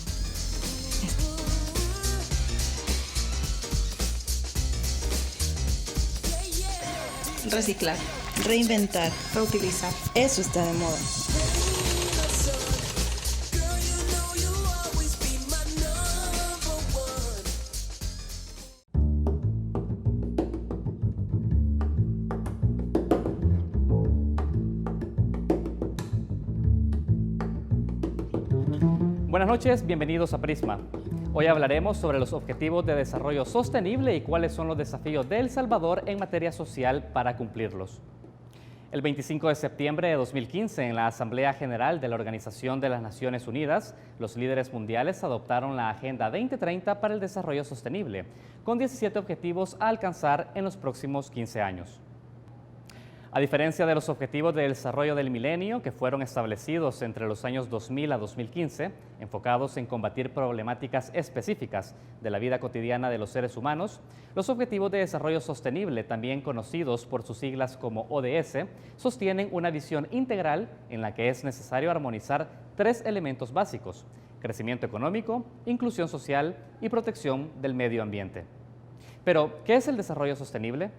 Reciclar, reinventar, reutilizar. Eso está de moda. Buenas noches, bienvenidos a Prisma. Hoy hablaremos sobre los Objetivos de Desarrollo Sostenible y cuáles son los desafíos de El Salvador en materia social para cumplirlos. El 25 de septiembre de 2015, en la Asamblea General de la Organización de las Naciones Unidas, los líderes mundiales adoptaron la Agenda 2030 para el Desarrollo Sostenible, con 17 objetivos a alcanzar en los próximos 15 años. A diferencia de los objetivos de desarrollo del milenio, que fueron establecidos entre los años 2000 a 2015, enfocados en combatir problemáticas específicas de la vida cotidiana de los seres humanos, los objetivos de desarrollo sostenible, también conocidos por sus siglas como ODS, sostienen una visión integral en la que es necesario armonizar 3 elementos básicos: crecimiento económico, inclusión social y protección del medio ambiente. Pero, ¿qué es el desarrollo sostenible?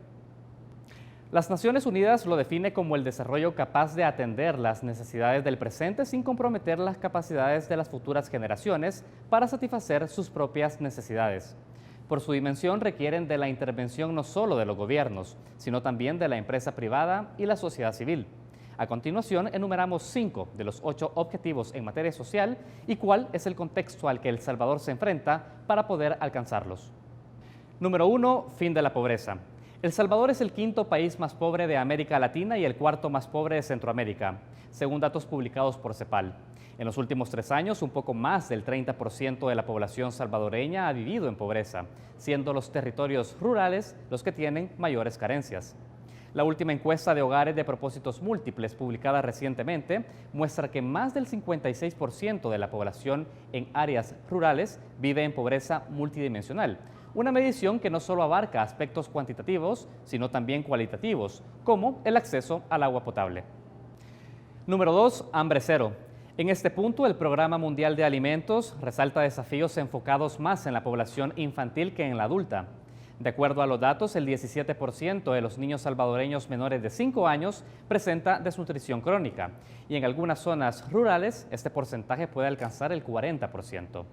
Las Naciones Unidas lo define como el desarrollo capaz de atender las necesidades del presente sin comprometer las capacidades de las futuras generaciones para satisfacer sus propias necesidades. Por su dimensión requieren de la intervención no solo de los gobiernos, sino también de la empresa privada y la sociedad civil. A continuación, enumeramos 5 de los 8 objetivos en materia social y cuál es el contexto al que El Salvador se enfrenta para poder alcanzarlos. Número 1. Fin de la pobreza. El Salvador es el 5º país más pobre de América Latina y el 4º más pobre de Centroamérica, según datos publicados por CEPAL. En los últimos 3 años, un poco más del 30% de la población salvadoreña ha vivido en pobreza, siendo los territorios rurales los que tienen mayores carencias. La última encuesta de hogares de propósitos múltiples publicada recientemente muestra que más del 56% de la población en áreas rurales vive en pobreza multidimensional. Una medición que no solo abarca aspectos cuantitativos, sino también cualitativos, como el acceso al agua potable. Número 2. Hambre cero. En este punto, el Programa Mundial de Alimentos resalta desafíos enfocados más en la población infantil que en la adulta. De acuerdo a los datos, el 17% de los niños salvadoreños menores de 5 años presenta desnutrición crónica, y en algunas zonas rurales este porcentaje puede alcanzar el 40%.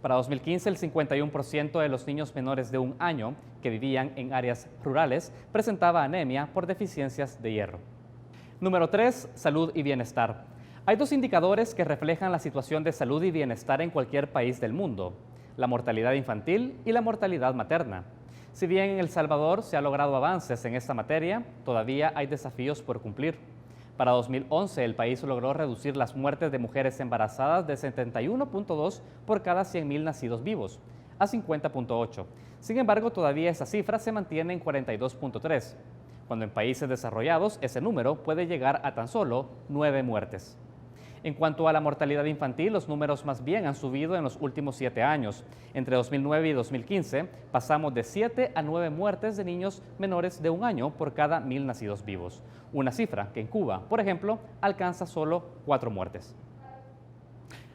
Para 2015, el 51% de los niños menores de 1 año que vivían en áreas rurales presentaba anemia por deficiencias de hierro. Número 3. Salud y bienestar. Hay 2 indicadores que reflejan la situación de salud y bienestar en cualquier país del mundo: la mortalidad infantil y la mortalidad materna. Si bien en El Salvador se ha logrado avances en esta materia, todavía hay desafíos por cumplir. Para 2011, el país logró reducir las muertes de mujeres embarazadas de 71.2 por cada 100.000 nacidos vivos a 50.8. Sin embargo, todavía esa cifra se mantiene en 42.3, cuando en países desarrollados ese número puede llegar a tan solo 9 muertes. En cuanto a la mortalidad infantil, los números más bien han subido en los últimos 7 años. Entre 2009 y 2015 pasamos de 7 a 9 muertes de niños menores de 1 año por cada 1000 nacidos vivos. Una cifra que en Cuba, por ejemplo, alcanza solo 4 muertes.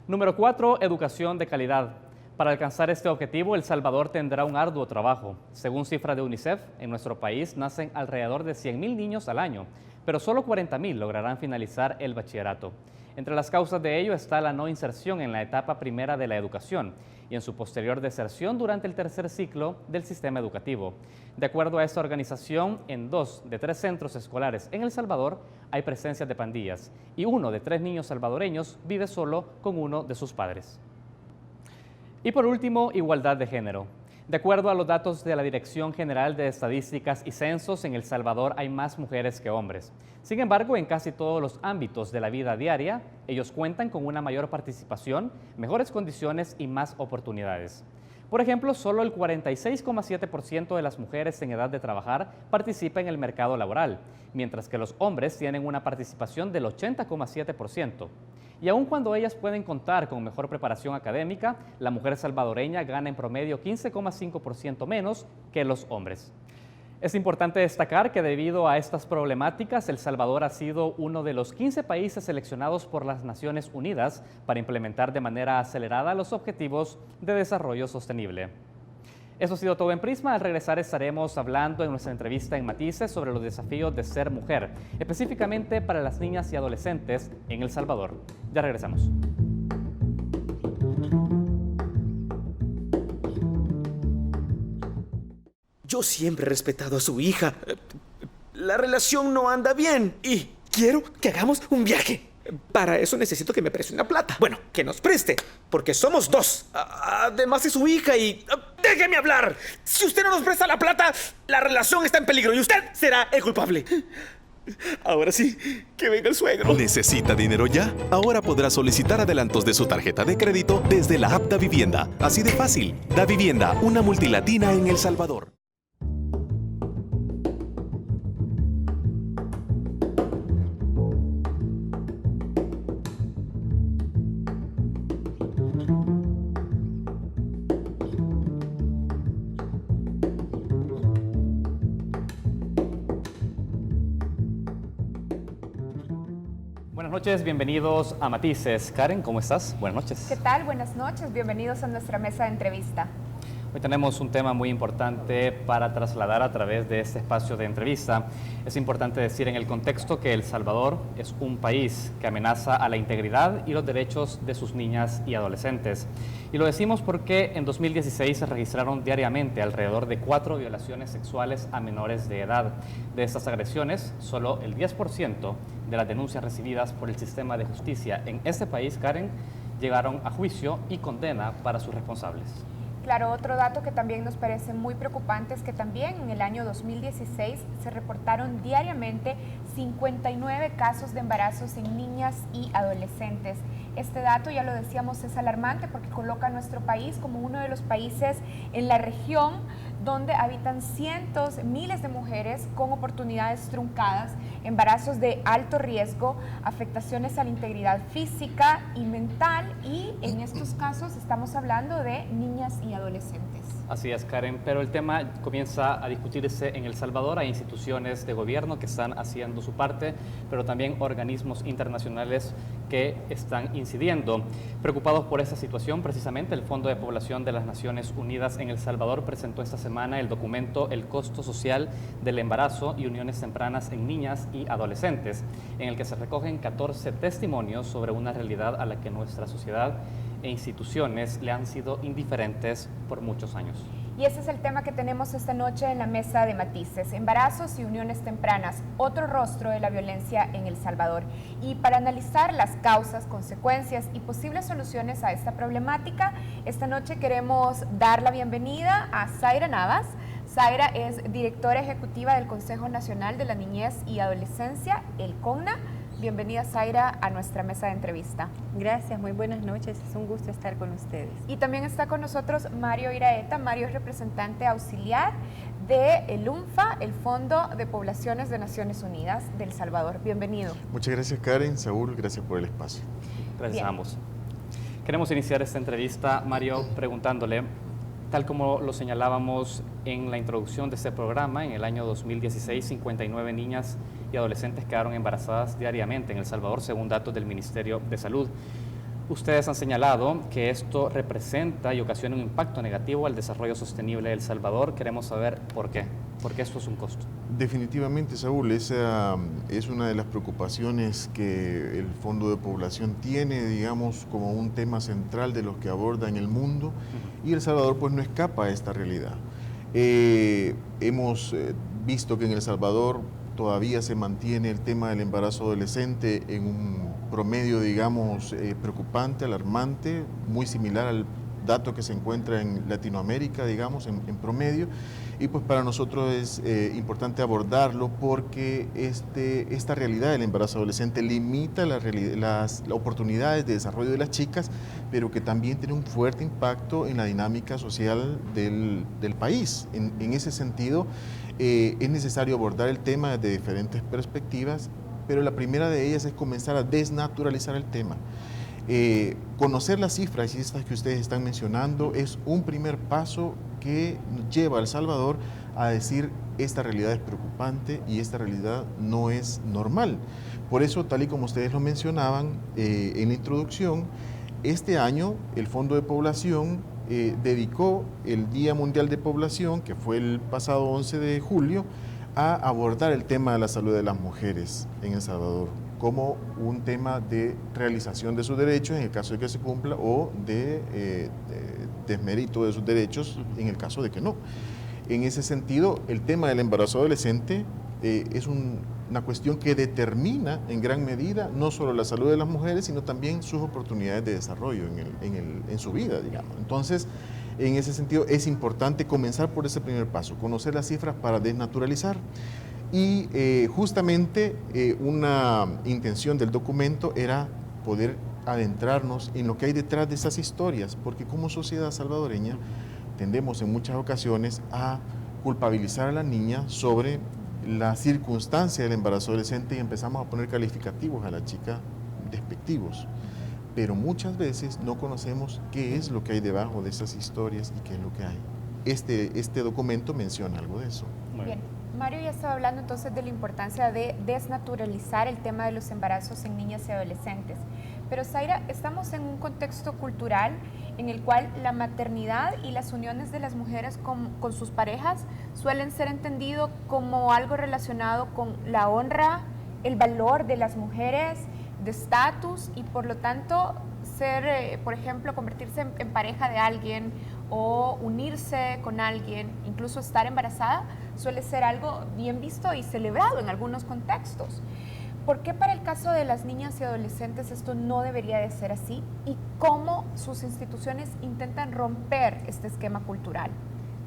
Número 4, educación de calidad. Para alcanzar este objetivo, El Salvador tendrá un arduo trabajo. Según cifras de UNICEF, en nuestro país nacen alrededor de 100.000 niños al año, pero solo 40.000 lograrán finalizar el bachillerato. Entre las causas de ello está la no inserción en la etapa primera de la educación y en su posterior deserción durante el tercer ciclo del sistema educativo. De acuerdo a esta organización, en 2 de 3 centros escolares en El Salvador hay presencia de pandillas y 1 de 3 niños salvadoreños vive solo con uno de sus padres. Y por último, igualdad de género. De acuerdo a los datos de la Dirección General de Estadísticas y Censos, en El Salvador hay más mujeres que hombres. Sin embargo, en casi todos los ámbitos de la vida diaria, ellos cuentan con una mayor participación, mejores condiciones y más oportunidades. Por ejemplo, solo el 46,7% de las mujeres en edad de trabajar participa en el mercado laboral, mientras que los hombres tienen una participación del 80,7%. Y aun cuando ellas pueden contar con mejor preparación académica, la mujer salvadoreña gana en promedio 15,5% menos que los hombres. Es importante destacar que debido a estas problemáticas, El Salvador ha sido uno de los 15 países seleccionados por las Naciones Unidas para implementar de manera acelerada los objetivos de desarrollo sostenible. Eso ha sido todo en Prisma. Al regresar estaremos hablando en nuestra entrevista en Matices sobre los desafíos de ser mujer, específicamente para las niñas y adolescentes en El Salvador. Ya regresamos. Yo siempre he respetado a su hija. La relación no anda bien y quiero que hagamos un viaje. Para eso necesito que me preste una plata. Bueno, que nos preste, porque somos 2. Además es su hija y... ¡Déjeme hablar! Si usted no nos presta la plata, la relación está en peligro y usted será el culpable. Ahora sí, que venga el suegro. ¿Necesita dinero ya? Ahora podrá solicitar adelantos de su tarjeta de crédito desde la app Davivienda. Así de fácil. Davivienda, una multilatina en El Salvador. Buenas noches, bienvenidos a Matices. Karen, ¿cómo estás? Buenas noches. ¿Qué tal? Buenas noches, bienvenidos a nuestra mesa de entrevista. Hoy tenemos un tema muy importante para trasladar a través de este espacio de entrevista. Es importante decir en el contexto que El Salvador es un país que amenaza a la integridad y los derechos de sus niñas y adolescentes. Y lo decimos porque en 2016 se registraron diariamente alrededor de 4 violaciones sexuales a menores de edad. De estas agresiones, solo el 10% de las denuncias recibidas por el sistema de justicia en este país, Karen, llegaron a juicio y condena para sus responsables. Claro, otro dato que también nos parece muy preocupante es que también en el año 2016 se reportaron diariamente 59 casos de embarazos en niñas y adolescentes. Este dato, ya lo decíamos, es alarmante porque coloca a nuestro país como uno de los países en la región donde habitan cientos, miles de mujeres con oportunidades truncadas, embarazos de alto riesgo, afectaciones a la integridad física y mental, y en estos casos estamos hablando de niñas y adolescentes. Así es, Karen, pero el tema comienza a discutirse en El Salvador. Hay instituciones de gobierno que están haciendo su parte, pero también organismos internacionales que están incidiendo. Preocupados por esta situación, precisamente el Fondo de Población de las Naciones Unidas en El Salvador presentó esta semana el documento El costo social del embarazo y uniones tempranas en niñas y adolescentes, en el que se recogen 14 testimonios sobre una realidad a la que nuestra sociedad e instituciones le han sido indiferentes por muchos años. Y ese es el tema que tenemos esta noche en la mesa de Matices, embarazos y uniones tempranas, otro rostro de la violencia en El Salvador. Y para analizar las causas, consecuencias y posibles soluciones a esta problemática, esta noche queremos dar la bienvenida a Zaira Navas. Zaira es directora ejecutiva del Consejo Nacional de la Niñez y Adolescencia, el CONNA. Bienvenida, Zaira, a nuestra mesa de entrevista. Gracias, muy buenas noches, es un gusto estar con ustedes. Y también está con nosotros Mario Iraeta. Mario es representante auxiliar de el UNFA, el Fondo de Poblaciones de Naciones Unidas de El Salvador. Bienvenido. Muchas gracias, Karen, Saúl, gracias por el espacio. Gracias Bien. a ambos. Queremos iniciar esta entrevista, Mario, preguntándole, tal como lo señalábamos en la introducción de este programa, en el año 2016, 59 niñas y adolescentes quedaron embarazadas diariamente en El Salvador, según datos del Ministerio de Salud. Ustedes han señalado que esto representa y ocasiona un impacto negativo al desarrollo sostenible de El Salvador. Queremos saber por qué. ¿Por qué esto es un costo? Definitivamente, Saúl, esa es una de las preocupaciones que el Fondo de Población tiene, digamos, como un tema central de los que aborda en el mundo, y El Salvador pues no escapa a esta realidad. Hemos visto que en El Salvador todavía se mantiene el tema del embarazo adolescente en un promedio, digamos, preocupante, alarmante, muy similar al dato que se encuentra en Latinoamérica, digamos, en promedio. Y pues para nosotros es importante abordarlo porque esta realidad del embarazo adolescente limita las oportunidades de desarrollo de las chicas, pero que también tiene un fuerte impacto en la dinámica social del país. En ese sentido, es necesario abordar el tema desde diferentes perspectivas, pero la primera de ellas es comenzar a desnaturalizar el tema. Conocer las cifras y estas que ustedes están mencionando es un primer paso que lleva a El Salvador a decir esta realidad es preocupante y esta realidad no es normal. Por eso, tal y como ustedes lo mencionaban en la introducción, este año el Fondo de Población dedicó el Día Mundial de Población, que fue el pasado 11 de julio, a abordar el tema de la salud de las mujeres en El Salvador como un tema de realización de sus derechos en el caso de que se cumpla o de desmérito de sus derechos en el caso de que no. En ese sentido, el tema del embarazo adolescente es una cuestión que determina en gran medida no solo la salud de las mujeres, sino también sus oportunidades de desarrollo en su vida, digamos. Entonces, en ese sentido, es importante comenzar por ese primer paso, conocer las cifras para desnaturalizar. Y justamente una intención del documento era poder adentrarnos en lo que hay detrás de esas historias, porque como sociedad salvadoreña tendemos en muchas ocasiones a culpabilizar a la niña sobre la circunstancia del embarazo adolescente y empezamos a poner calificativos a la chica despectivos. Pero muchas veces no conocemos qué es lo que hay debajo de esas historias y qué es lo que hay. Este documento menciona algo de eso. Bien. Mario ya estaba hablando entonces de la importancia de desnaturalizar el tema de los embarazos en niñas y adolescentes. Pero Zaira, estamos en un contexto cultural en el cual la maternidad y las uniones de las mujeres con sus parejas suelen ser entendido como algo relacionado con la honra, el valor de las mujeres, de estatus y por lo tanto ser, por ejemplo, convertirse en pareja de alguien o unirse con alguien, incluso estar embarazada, suele ser algo bien visto y celebrado en algunos contextos. ¿Por qué para el caso de las niñas y adolescentes esto no debería de ser así? ¿Y cómo sus instituciones intentan romper este esquema cultural?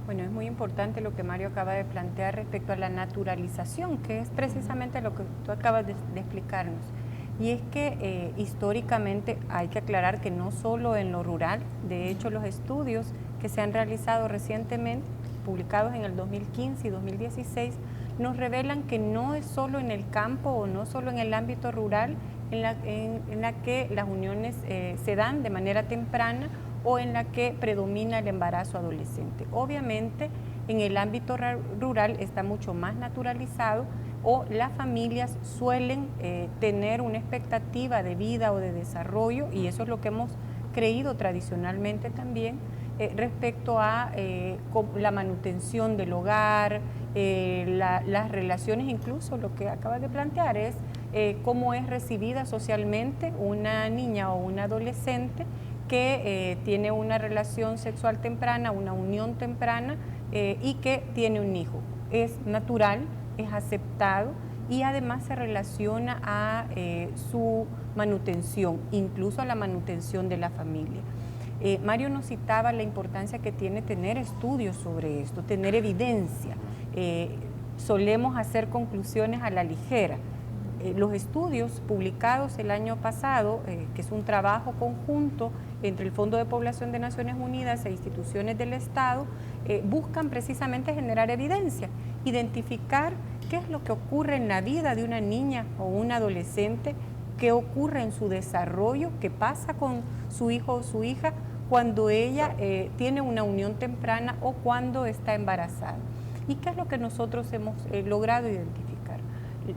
Bueno, es muy importante lo que Mario acaba de plantear respecto a la naturalización, que es precisamente lo que tú acabas de explicarnos. Y es que históricamente hay que aclarar que no solo en lo rural, de hecho los estudios que se han realizado recientemente, publicados en el 2015 y 2016, nos revelan que no es solo en el campo o no solo en el ámbito rural en la que las uniones se dan de manera temprana o en la que predomina el embarazo adolescente. Obviamente en el ámbito rural está mucho más naturalizado o las familias suelen tener una expectativa de vida o de desarrollo y eso es lo que hemos creído tradicionalmente también respecto a la manutención del hogar, las relaciones, incluso lo que acabas de plantear es cómo es recibida socialmente una niña o un adolescente que tiene una relación sexual temprana, una unión temprana y que tiene un hijo. Es natural, es aceptado y además se relaciona a su manutención, incluso a la manutención de la familia. Mario nos citaba la importancia que tiene tener estudios sobre esto, tener evidencia. Solemos hacer conclusiones a la ligera. Los estudios publicados el año pasado, que es un trabajo conjunto entre el Fondo de Población de Naciones Unidas e instituciones del Estado, buscan precisamente generar evidencia, identificar qué es lo que ocurre en la vida de una niña o un adolescente qué ocurre en su desarrollo, qué pasa con su hijo o su hija cuando ella tiene una unión temprana o cuando está embarazada. ¿Y qué es lo que nosotros hemos logrado identificar?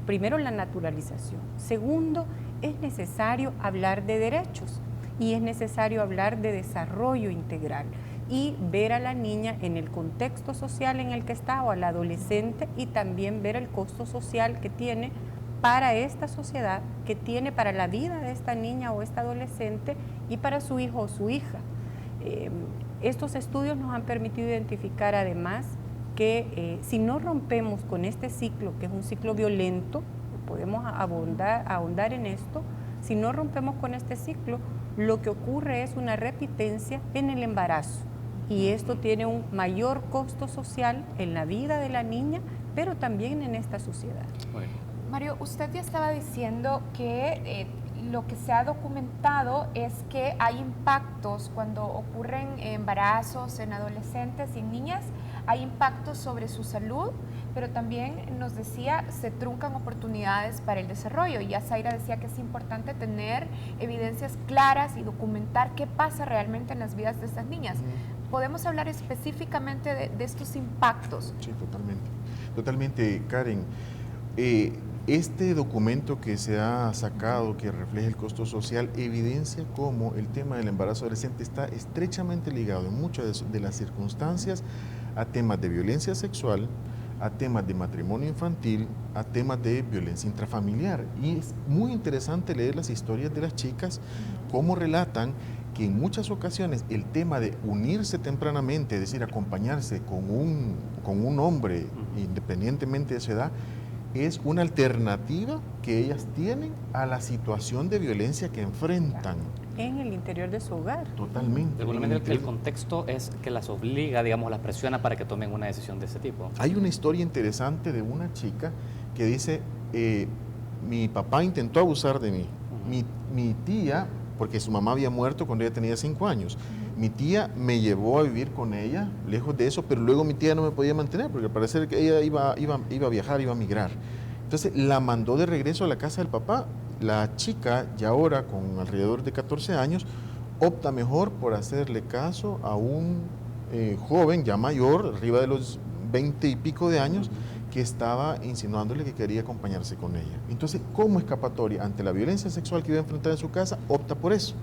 Primero, la naturalización. Segundo, es necesario hablar de derechos y es necesario hablar de desarrollo integral y ver a la niña en el contexto social en el que está o al adolescente, y también ver el costo social que tiene para esta sociedad, que tiene para la vida de esta niña o esta adolescente y para su hijo o su hija. Estos estudios nos han permitido identificar además que si no rompemos con este ciclo, que es un ciclo violento, podemos ahondar en esto, si no rompemos con este ciclo, lo que ocurre es una repitencia en el embarazo. Y esto tiene un mayor costo social en la vida de la niña, pero también en esta sociedad. Bueno. Mario, usted ya estaba diciendo que lo que se ha documentado es que hay impactos cuando ocurren embarazos en adolescentes y niñas, hay impactos sobre su salud, pero también nos decía, se truncan oportunidades para el desarrollo. Ya Zaira decía que es importante tener evidencias claras y documentar qué pasa realmente en las vidas de estas niñas. ¿Podemos hablar específicamente de estos impactos? Sí, totalmente, Karen. Este documento que se ha sacado, que refleja el costo social, evidencia cómo el tema del embarazo adolescente está estrechamente ligado en muchas de las circunstancias a temas de violencia sexual, a temas de matrimonio infantil, a temas de violencia intrafamiliar. Y es muy interesante leer las historias de las chicas, cómo relatan que en muchas ocasiones el tema de unirse tempranamente, es decir, acompañarse con un hombre, independientemente de su edad, es una alternativa que ellas tienen a la situación de violencia que enfrentan. En el interior de su hogar. Totalmente. De alguna manera el contexto es que las obliga, digamos, las presiona para que tomen una decisión de ese tipo. Hay una historia interesante de una chica que dice, mi papá intentó abusar de mí. Mi tía, porque su mamá había muerto cuando ella tenía 5 años, mi tía me llevó a vivir con ella, lejos de eso, pero luego mi tía no me podía mantener, porque al parecer que ella iba a viajar, iba a migrar. Entonces la mandó de regreso a la casa del papá. La chica, ya ahora con alrededor de 14 años, opta mejor por hacerle caso a un joven ya mayor, arriba de los 20 y pico de años, que estaba insinuándole que quería acompañarse con ella. Entonces, como escapatoria ante la violencia sexual que iba a enfrentar en su casa, opta por eso,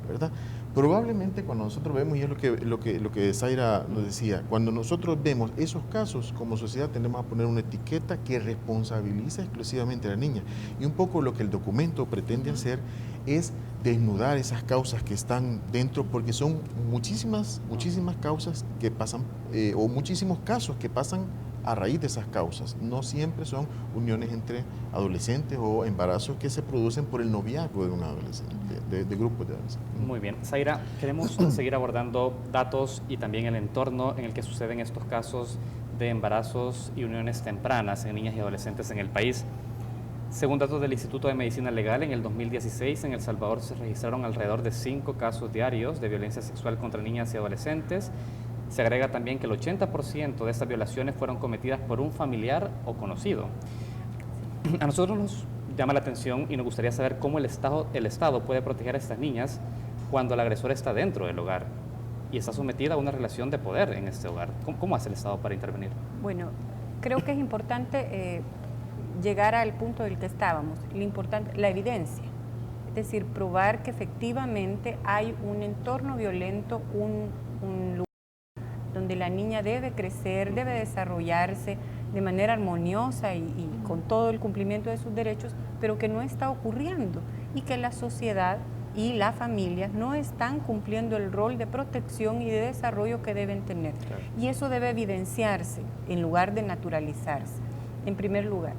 ¿verdad? Probablemente cuando nosotros vemos, y es lo que Zaira nos decía, cuando nosotros vemos esos casos, como sociedad tendemos a poner una etiqueta que responsabiliza exclusivamente a la niña. Y un poco lo que el documento pretende hacer es desnudar esas causas que están dentro, porque son muchísimas causas que pasan, o muchísimos casos que pasan a raíz de esas causas. No siempre son uniones entre adolescentes o embarazos que se producen por el noviazgo de un adolescente, de grupos de adolescentes. Muy bien. Zaira, queremos seguir abordando datos y también el entorno en el que suceden estos casos de embarazos y uniones tempranas en niñas y adolescentes en el país. Según datos del Instituto de Medicina Legal, en el 2016 en El Salvador se registraron alrededor de 5 casos diarios de violencia sexual contra niñas y adolescentes. Se agrega también que el 80% de estas violaciones fueron cometidas por un familiar o conocido. A nosotros nos llama la atención y nos gustaría saber cómo el Estado puede proteger a estas niñas cuando el agresor está dentro del hogar y está sometida a una relación de poder en este hogar. ¿Cómo hace el Estado para intervenir? Bueno, creo que es importante llegar al punto del que estábamos, la evidencia. Es decir, probar que efectivamente hay un entorno violento, un lugar donde la niña debe crecer, debe desarrollarse de manera armoniosa y con todo el cumplimiento de sus derechos, pero que no está ocurriendo y que la sociedad y las familias no están cumpliendo el rol de protección y de desarrollo que deben tener. Claro. Y eso debe evidenciarse en lugar de naturalizarse, en primer lugar.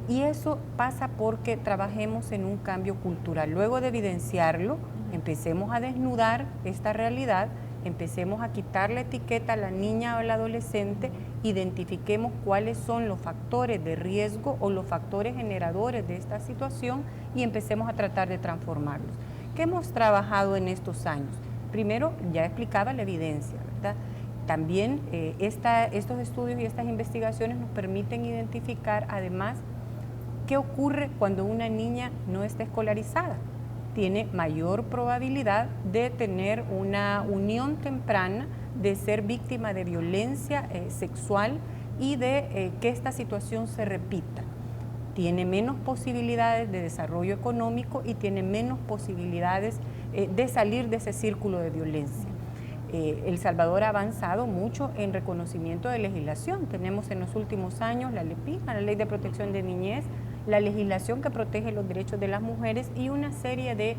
Y eso pasa porque trabajemos en un cambio cultural. Luego de evidenciarlo, empecemos a desnudar esta realidad, empecemos a quitar la etiqueta a la niña o al adolescente, identifiquemos cuáles son los factores de riesgo o los factores generadores de esta situación y empecemos a tratar de transformarlos. ¿Qué hemos trabajado en estos años? Primero, ya explicaba la evidencia, ¿verdad? También estos estudios y estas investigaciones nos permiten identificar además ¿Qué ocurre cuando una niña no está escolarizada? Tiene mayor probabilidad de tener una unión temprana, de ser víctima de violencia sexual y de que esta situación se repita. Tiene menos posibilidades de desarrollo económico y tiene menos posibilidades de salir de ese círculo de violencia. El Salvador ha avanzado mucho en reconocimiento de legislación. Tenemos en los últimos años la LEPINA, la Ley de Protección de Niñez, la legislación que protege los derechos de las mujeres y una serie de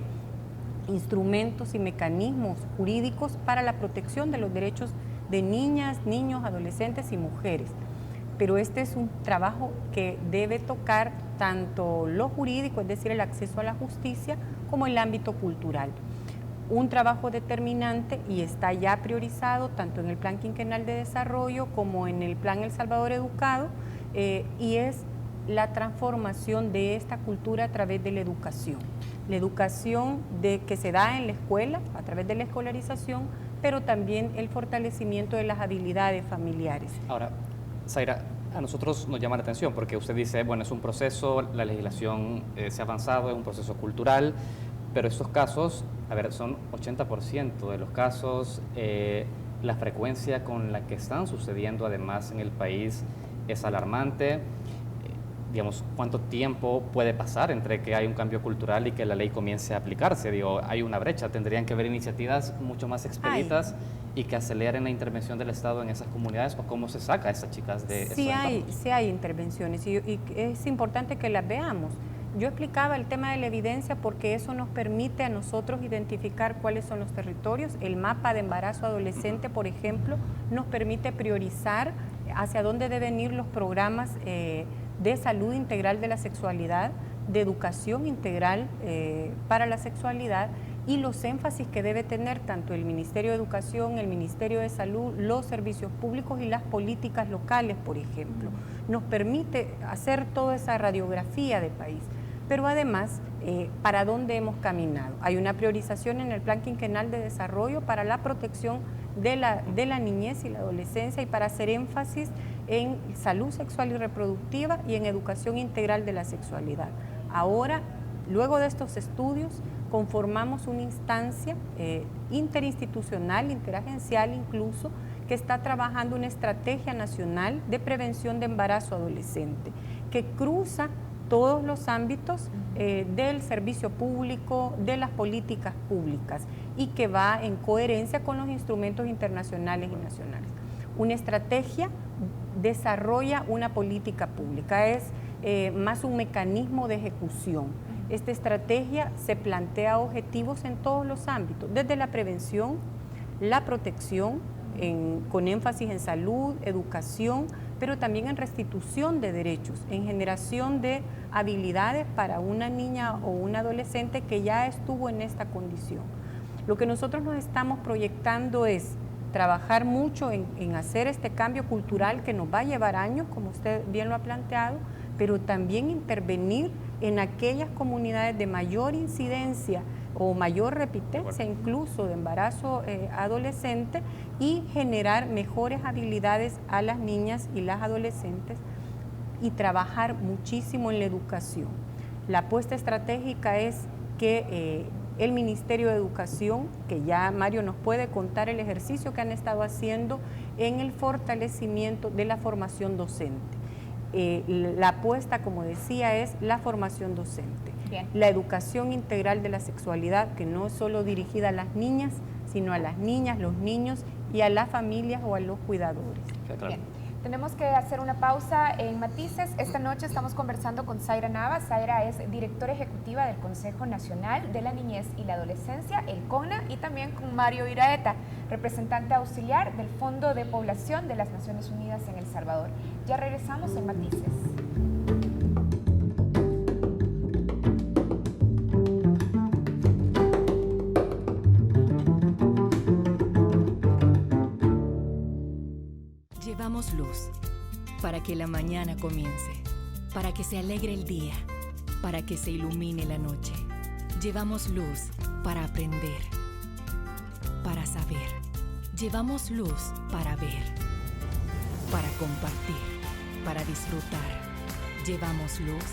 instrumentos y mecanismos jurídicos para la protección de los derechos de niñas, niños, adolescentes y mujeres. Pero este es un trabajo que debe tocar tanto lo jurídico, es decir, el acceso a la justicia, como el ámbito cultural. Un trabajo determinante y está ya priorizado tanto en el Plan Quinquenal de Desarrollo como en el Plan El Salvador Educado, y es la transformación de esta cultura a través de la educación. La educación que se da en la escuela, a través de la escolarización, pero también el fortalecimiento de las habilidades familiares. Ahora, Zaira, a nosotros nos llama la atención porque usted dice, bueno, es un proceso, la legislación se ha avanzado, es un proceso cultural, pero estos casos, a ver, son 80% de los casos, la frecuencia con la que están sucediendo además en el país es alarmante. Digamos, ¿cuánto tiempo puede pasar entre que hay un cambio cultural y que la ley comience a aplicarse? Digo, hay una brecha, tendrían que haber iniciativas mucho más expeditas y que aceleren la intervención del Estado en esas comunidades, o cómo se saca a estas chicas de esos entornos. Sí hay intervenciones y es importante que las veamos. Yo explicaba el tema de la evidencia porque eso nos permite a nosotros identificar cuáles son los territorios. El mapa de embarazo adolescente, por ejemplo, nos permite priorizar hacia dónde deben ir los programas de salud integral de la sexualidad, de educación integral para la sexualidad, y los énfasis que debe tener tanto el Ministerio de Educación, el Ministerio de Salud, los servicios públicos y las políticas locales, por ejemplo. Nos permite hacer toda esa radiografía de país. Pero además, ¿para dónde hemos caminado? Hay una priorización en el Plan Quinquenal de Desarrollo para la protección de la niñez y la adolescencia y para hacer énfasis en salud sexual y reproductiva y en educación integral de la sexualidad. Ahora, luego de estos estudios, conformamos una instancia interinstitucional, interagencial incluso, que está trabajando una estrategia nacional de prevención de embarazo adolescente, que cruza todos los ámbitos del servicio público, de las políticas públicas, y que va en coherencia con los instrumentos internacionales y nacionales. Una estrategia desarrolla una política pública, es más un mecanismo de ejecución. Esta estrategia se plantea objetivos en todos los ámbitos, desde la prevención, la protección, con énfasis en salud, educación, pero también en restitución de derechos, en generación de habilidades para una niña o un adolescente que ya estuvo en esta condición. Lo que nosotros nos estamos proyectando es trabajar mucho en hacer este cambio cultural que nos va a llevar años, como usted bien lo ha planteado, pero también intervenir en aquellas comunidades de mayor incidencia o mayor repitencia incluso de embarazo adolescente, y generar mejores habilidades a las niñas y las adolescentes y trabajar muchísimo en la educación. La apuesta estratégica es que el Ministerio de Educación, que ya Mario nos puede contar el ejercicio que han estado haciendo en el fortalecimiento de la formación docente. La apuesta, como decía, es la formación docente. Bien. La educación integral de la sexualidad, que no es solo dirigida a las niñas, sino a las niñas, los niños y a las familias o a los cuidadores. Bien. Tenemos que hacer una pausa en Matices. Esta noche estamos conversando con Zaira Navas. Zaira es directora ejecutiva del Consejo Nacional de la Niñez y la Adolescencia, el CONA, y también con Mario Iraeta, representante auxiliar del Fondo de Población de las Naciones Unidas en El Salvador. Ya regresamos en Matices. Llevamos luz para que la mañana comience, para que se alegre el día, para que se ilumine la noche. Llevamos luz para aprender, para saber. Llevamos luz para ver, para compartir, para disfrutar. Llevamos luz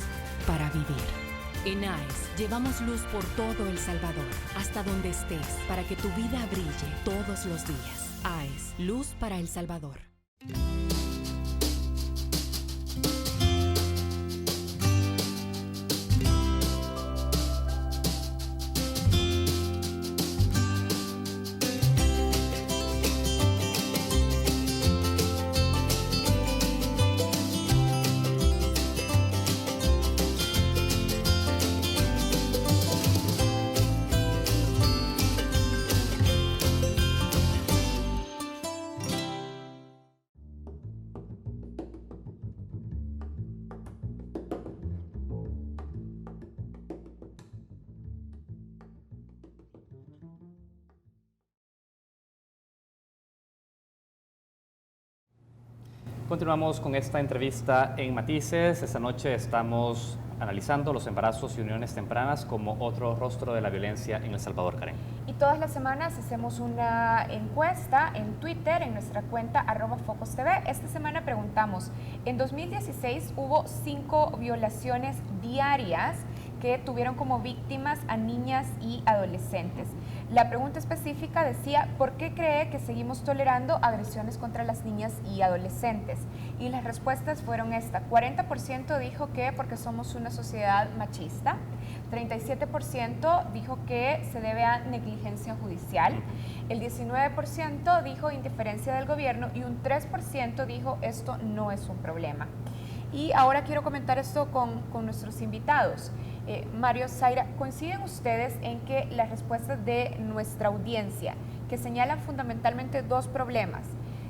para vivir. En AES llevamos luz por todo El Salvador, hasta donde estés, para que tu vida brille todos los días. AES, luz para El Salvador. Continuamos con esta entrevista en Matices. Esta noche estamos analizando los embarazos y uniones tempranas como otro rostro de la violencia en El Salvador, Karen. Y todas las semanas hacemos una encuesta en Twitter, en nuestra cuenta @FocosTV. Esta semana preguntamos, en 2016 hubo 5 violaciones diarias que tuvieron como víctimas a niñas y adolescentes. La pregunta específica decía, ¿por qué cree que seguimos tolerando agresiones contra las niñas y adolescentes? Y las respuestas fueron esta. 40% dijo que porque somos una sociedad machista, 37% dijo que se debe a negligencia judicial, el 19% dijo indiferencia del gobierno y un 3% dijo esto no es un problema. Y ahora quiero comentar esto con nuestros invitados. Mario, Zaira, ¿coinciden ustedes en que las respuestas de nuestra audiencia, que señalan fundamentalmente 2 problemas,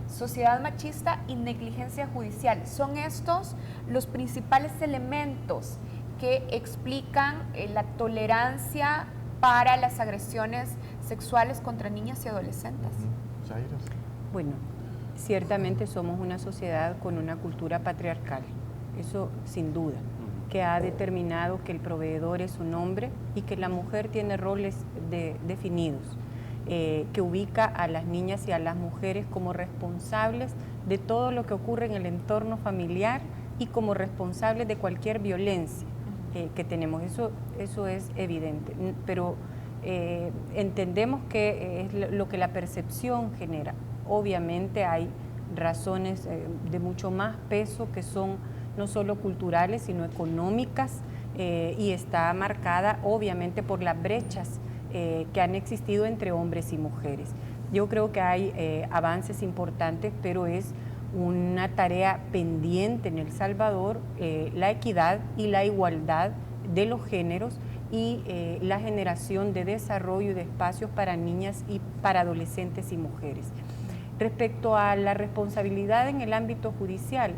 sociedad machista y negligencia judicial, son estos los principales elementos que explican la tolerancia para las agresiones sexuales contra niñas y adolescentes? Bueno, ciertamente somos una sociedad con una cultura patriarcal, eso sin duda, que ha determinado que el proveedor es un hombre y que la mujer tiene roles definidos, que ubica a las niñas y a las mujeres como responsables de todo lo que ocurre en el entorno familiar y como responsables de cualquier violencia que tenemos. Eso es evidente, pero entendemos que es lo que la percepción genera. Obviamente hay razones de mucho más peso que son no solo culturales, sino económicas, y está marcada obviamente por las brechas que han existido entre hombres y mujeres. Yo creo que hay avances importantes, pero es una tarea pendiente en El Salvador, la equidad y la igualdad de los géneros y la generación de desarrollo y de espacios para niñas y para adolescentes y mujeres. Respecto a la responsabilidad en el ámbito judicial,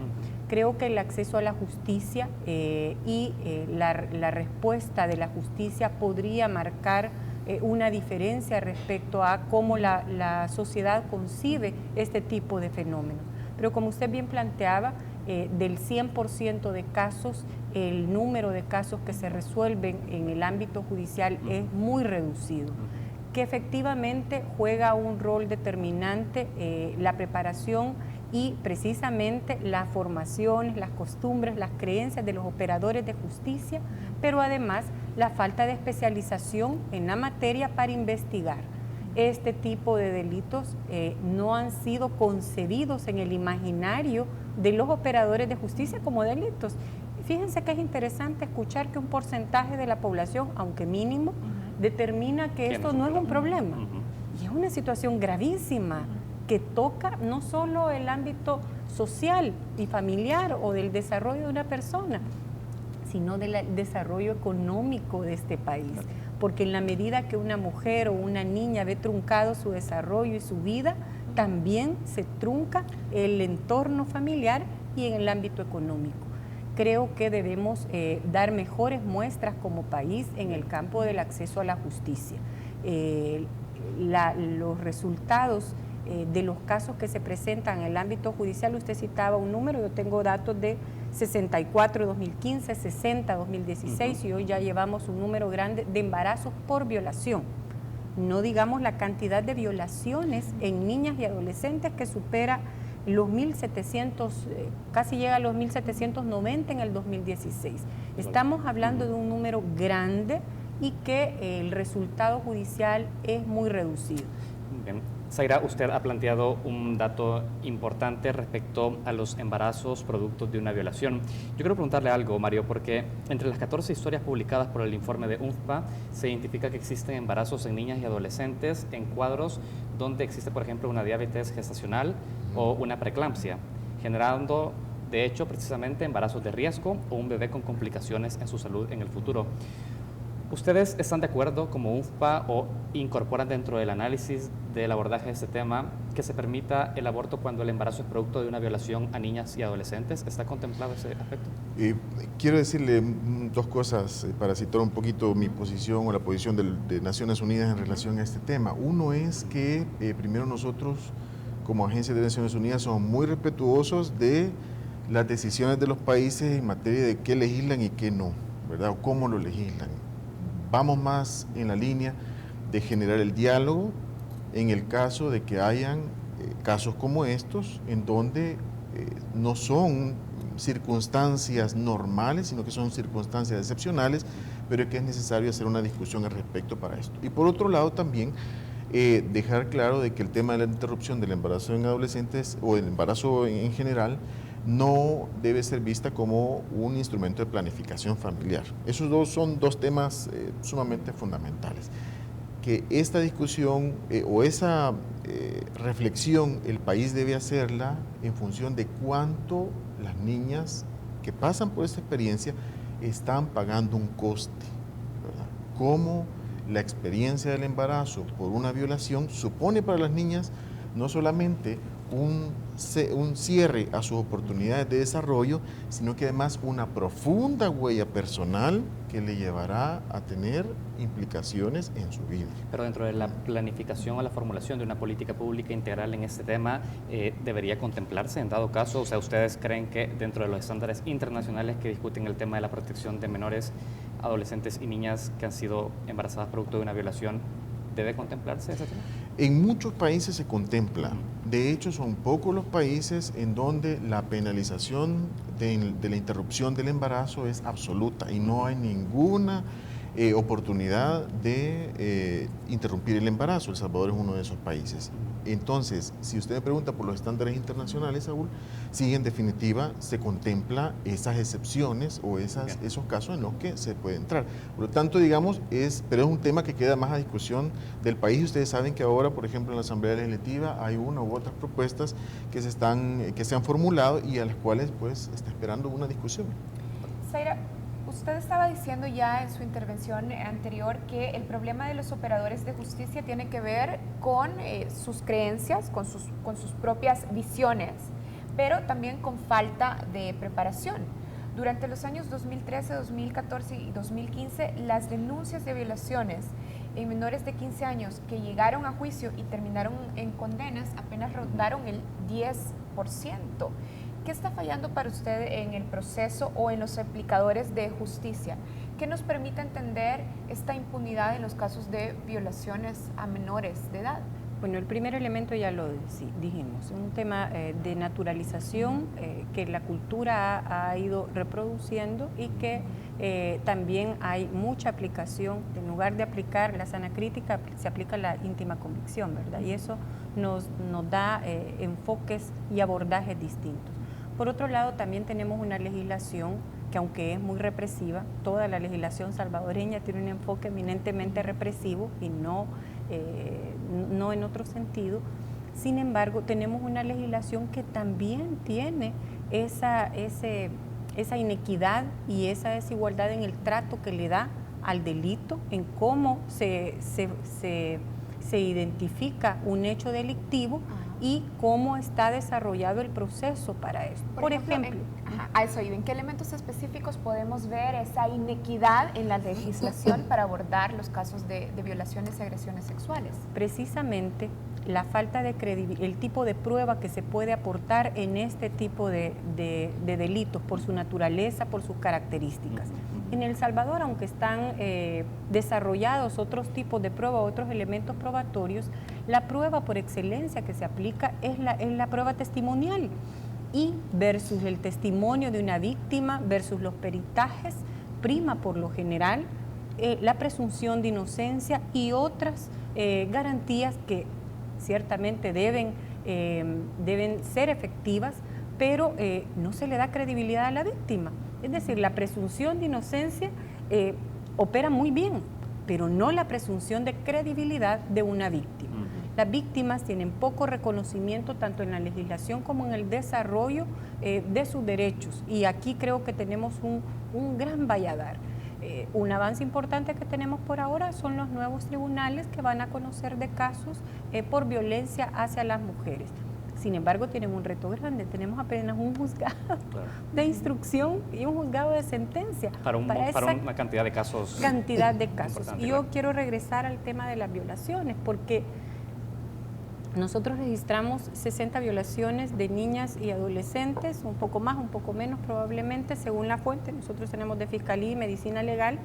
creo que el acceso a la justicia y la respuesta de la justicia podría marcar una diferencia respecto a cómo la sociedad concibe este tipo de fenómenos. Pero como usted bien planteaba, del 100% de casos, el número de casos que se resuelven en el ámbito judicial es muy reducido, que efectivamente juega un rol determinante la preparación y precisamente las formaciones, las costumbres, las creencias de los operadores de justicia, pero además la falta de especialización en la materia para investigar. Este tipo de delitos no han sido concebidos en el imaginario de los operadores de justicia como delitos. Fíjense que es interesante escuchar que un porcentaje de la población, aunque mínimo, determina que esto no es un problema. Y es una situación gravísima que toca no solo el ámbito social y familiar o del desarrollo de una persona, sino del desarrollo económico de este país. Porque en la medida que una mujer o una niña ve truncado su desarrollo y su vida, también se trunca el entorno familiar y en el ámbito económico. Creo que debemos dar mejores muestras como país en el campo del acceso a la justicia. Los resultados de los casos que se presentan en el ámbito judicial, usted citaba un número, yo tengo datos de 64 2015, 60 2016 y hoy ya llevamos un número grande de embarazos por violación. No digamos la cantidad de violaciones en niñas y adolescentes que supera los 1.700, casi llega a los 1.790 en el 2016. Estamos hablando de un número grande y que el resultado judicial es muy reducido. Bien. Zaira, usted ha planteado un dato importante respecto a los embarazos productos de una violación. Yo quiero preguntarle algo, Mario, porque entre las 14 historias publicadas por el informe de UNFPA se identifica que existen embarazos en niñas y adolescentes en cuadros donde existe, por ejemplo, una diabetes gestacional o una preeclampsia, generando, de hecho, precisamente embarazos de riesgo o un bebé con complicaciones en su salud en el futuro. ¿Ustedes están de acuerdo como UNFPA o incorporan dentro del análisis del abordaje de este tema que se permita el aborto cuando el embarazo es producto de una violación a niñas y adolescentes? ¿Está contemplado ese aspecto? Quiero decirle dos cosas para citar un poquito mi posición o la posición de Naciones Unidas en relación a este tema. Uno es que primero nosotros como Agencia de Naciones Unidas somos muy respetuosos de las decisiones de los países en materia de qué legislan y qué no, ¿verdad? O cómo lo legislan. Vamos más en la línea de generar el diálogo en el caso de que hayan casos como estos, en donde no son circunstancias normales, sino que son circunstancias excepcionales, pero que es necesario hacer una discusión al respecto para esto. Y por otro lado también dejar claro de que el tema de la interrupción del embarazo en adolescentes o del embarazo en general no debe ser vista como un instrumento de planificación familiar. Esos son dos temas sumamente fundamentales. Que esta discusión o esa reflexión el país debe hacerla en función de cuánto las niñas que pasan por esta experiencia están pagando un coste, ¿verdad? Cómo la experiencia del embarazo por una violación supone para las niñas no solamente un cierre a sus oportunidades de desarrollo, sino que además una profunda huella personal que le llevará a tener implicaciones en su vida. Pero dentro de la planificación o la formulación de una política pública integral en este tema, ¿debería contemplarse en dado caso? O sea, ¿ustedes creen que dentro de los estándares internacionales que discuten el tema de la protección de menores, adolescentes y niñas que han sido embarazadas producto de una violación, debe contemplarse ese tema? En muchos países se contempla. De hecho, son pocos los países en donde la penalización de la interrupción del embarazo es absoluta y no hay ninguna oportunidad de interrumpir el embarazo. El Salvador es uno de esos países. Entonces, si usted me pregunta por los estándares internacionales, Saúl, sí, en definitiva, se contempla esas excepciones o esos casos en los que se puede entrar. Por lo tanto, digamos, pero es un tema que queda más a discusión del país. Ustedes saben que ahora, por ejemplo, en la Asamblea Legislativa hay una u otras propuestas que se han formulado y a las cuales, pues, está esperando una discusión. Zaira, usted estaba diciendo ya en su intervención anterior que el problema de los operadores de justicia tiene que ver con sus creencias, con sus propias visiones, pero también con falta de preparación. Durante los años 2013, 2014 y 2015, las denuncias de violaciones en menores de 15 años que llegaron a juicio y terminaron en condenas apenas rondaron el 10%. ¿Qué está fallando para usted en el proceso o en los aplicadores de justicia? ¿Qué nos permite entender esta impunidad en los casos de violaciones a menores de edad? Bueno, el primer elemento ya lo dijimos, un tema de naturalización que la cultura ha ido reproduciendo y que también hay mucha aplicación. En lugar de aplicar la sana crítica, se aplica la íntima convicción, ¿verdad? Y eso nos da enfoques y abordajes distintos. Por otro lado, también tenemos una legislación que, aunque es muy represiva, toda la legislación salvadoreña tiene un enfoque eminentemente represivo y no en otro sentido. Sin embargo, tenemos una legislación que también tiene esa inequidad y esa desigualdad en el trato que le da al delito, en cómo se identifica un hecho delictivo y cómo está desarrollado el proceso para esto. Por ejemplo, a eso iba. ¿En qué elementos específicos podemos ver esa inequidad en la legislación para abordar los casos de violaciones y agresiones sexuales? Precisamente la falta de credibilidad, el tipo de prueba que se puede aportar en este tipo de delitos por su naturaleza, por sus características. En El Salvador, aunque están desarrollados otros tipos de prueba, otros elementos probatorios, la prueba por excelencia que se aplica es la prueba testimonial, y versus el testimonio de una víctima, versus los peritajes, prima por lo general la presunción de inocencia y otras garantías que ciertamente deben ser efectivas, pero no se le da credibilidad a la víctima. Es decir, la presunción de inocencia opera muy bien, pero no la presunción de credibilidad de una víctima. Las víctimas tienen poco reconocimiento tanto en la legislación como en el desarrollo de sus derechos, y aquí creo que tenemos un gran valladar. Un avance importante que tenemos por ahora son los nuevos tribunales que van a conocer de casos por violencia hacia las mujeres. Sin embargo, tienen un reto grande. Tenemos apenas un juzgado de instrucción y un juzgado de sentencia. Para una cantidad de casos. Cantidad de casos. Y yo quiero regresar al tema de las violaciones, porque nosotros registramos 60 violaciones de niñas y adolescentes, un poco más, un poco menos probablemente, según la fuente. Nosotros tenemos de Fiscalía y Medicina Legal.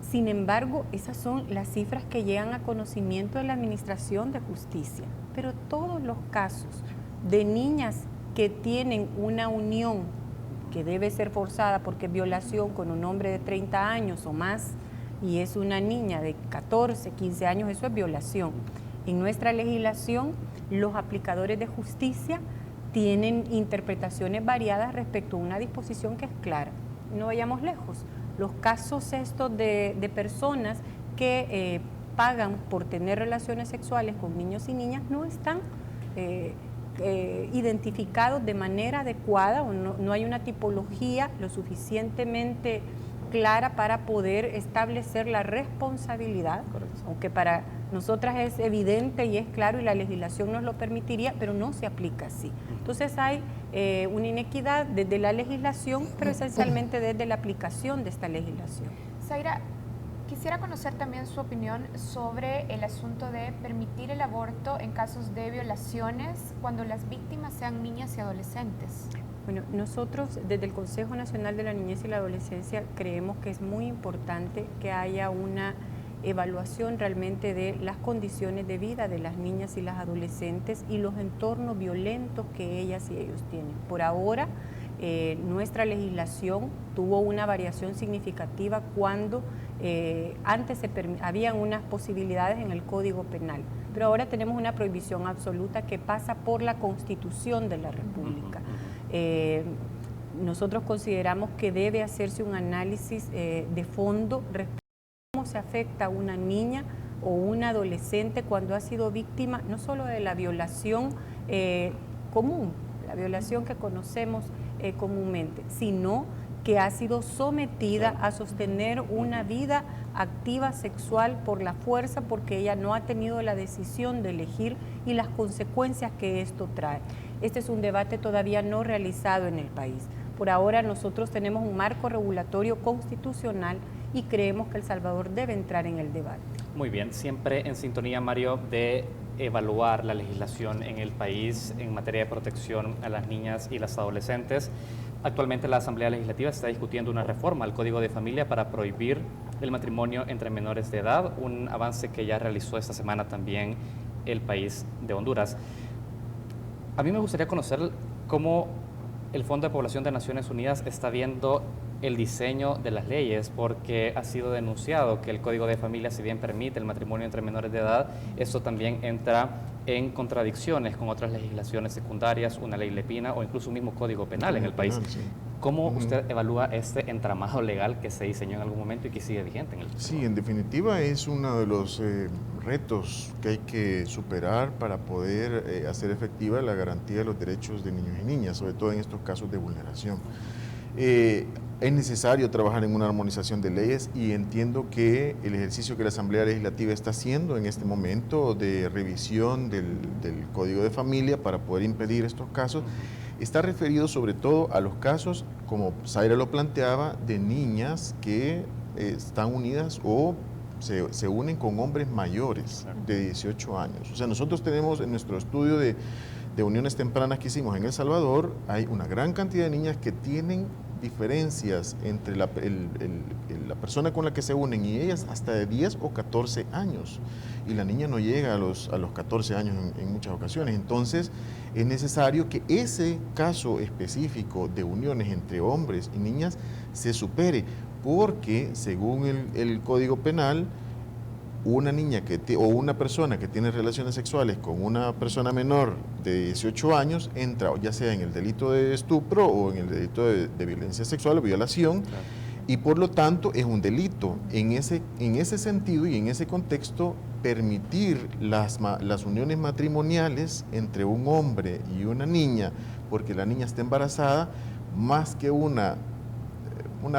Sin embargo, esas son las cifras que llegan a conocimiento de la Administración de Justicia. Pero todos los casos de niñas que tienen una unión que debe ser forzada porque es violación con un hombre de 30 años o más, y es una niña de 14, 15 años, eso es violación. En nuestra legislación, los aplicadores de justicia tienen interpretaciones variadas respecto a una disposición que es clara. No vayamos lejos. Los casos estos de personas que pagan por tener relaciones sexuales con niños y niñas no están identificados de manera adecuada, o no hay una tipología lo suficientemente clara para poder establecer la responsabilidad. Correcto. Aunque para nosotras es evidente y es claro y la legislación nos lo permitiría, pero no se aplica así. Entonces hay una inequidad desde la legislación, pero esencialmente desde la aplicación de esta legislación. Zaira, quisiera conocer también su opinión sobre el asunto de permitir el aborto en casos de violaciones cuando las víctimas sean niñas y adolescentes. Bueno, nosotros desde el Consejo Nacional de la Niñez y la Adolescencia creemos que es muy importante que haya una evaluación realmente de las condiciones de vida de las niñas y las adolescentes y los entornos violentos que ellas y ellos tienen. Por ahora, nuestra legislación tuvo una variación significativa cuando antes habían unas posibilidades en el Código Penal, pero ahora tenemos una prohibición absoluta que pasa por la Constitución de la República. Nosotros consideramos que debe hacerse un análisis de fondo respecto a cómo se afecta a una niña o una adolescente cuando ha sido víctima no solo de la violación común, la violación que conocemos comúnmente, sino que ha sido sometida a sostener una vida activa sexual por la fuerza, porque ella no ha tenido la decisión de elegir y las consecuencias que esto trae. Este es un debate todavía no realizado en el país. Por ahora nosotros tenemos un marco regulatorio constitucional y creemos que El Salvador debe entrar en el debate. Muy bien, siempre en sintonía, Mario, de evaluar la legislación en el país en materia de protección a las niñas y las adolescentes. Actualmente la Asamblea Legislativa está discutiendo una reforma al Código de Familia para prohibir el matrimonio entre menores de edad, un avance que ya realizó esta semana también el país de Honduras. A mí me gustaría conocer cómo el Fondo de Población de Naciones Unidas está viendo el diseño de las leyes, porque ha sido denunciado que el Código de Familia, si bien permite el matrimonio entre menores de edad, esto también entra en contradicciones con otras legislaciones secundarias, una ley lepina o incluso un mismo Código Penal en el país. Sí. ¿Cómo usted evalúa este entramado legal que se diseñó en algún momento y que sigue vigente en el país? Sí, en definitiva es uno de los retos que hay que superar para poder hacer efectiva la garantía de los derechos de niños y niñas, sobre todo en estos casos de vulneración. Es necesario trabajar en una armonización de leyes y entiendo que el ejercicio que la Asamblea Legislativa está haciendo en este momento de revisión del Código de Familia para poder impedir estos casos está referido sobre todo a los casos, como Zaira lo planteaba, de niñas que están unidas o se unen con hombres mayores de 18 años. O sea, nosotros tenemos en nuestro estudio de uniones tempranas que hicimos en El Salvador, hay una gran cantidad de niñas que tienen diferencias entre la persona con la que se unen y ellas hasta de 10 o 14 años. Y la niña no llega a los 14 años en muchas ocasiones. Entonces, es necesario que ese caso específico de uniones entre hombres y niñas se supere, porque según el Código Penal, una niña o una persona que tiene relaciones sexuales con una persona menor de 18 años entra ya sea en el delito de estupro o en el delito de violencia sexual o violación, claro. Y por lo tanto es un delito. En ese sentido y en ese contexto, permitir las uniones matrimoniales entre un hombre y una niña, porque la niña está embarazada, más que una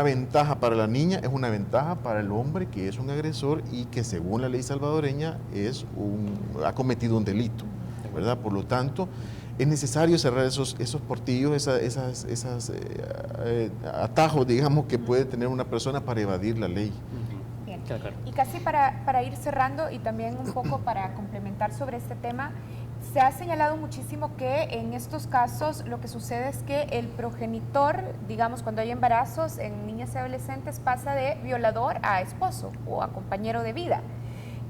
ventaja para la niña, es una ventaja para el hombre, que es un agresor y que según la ley salvadoreña ha cometido un delito, ¿verdad? Por lo tanto, es necesario cerrar esos portillos, esos atajos, digamos, que puede tener una persona para evadir la ley. Bien. Y casi para ir cerrando y también un poco para complementar sobre este tema, se ha señalado muchísimo que en estos casos lo que sucede es que el progenitor, digamos, cuando hay embarazos en niñas y adolescentes, pasa de violador a esposo o a compañero de vida.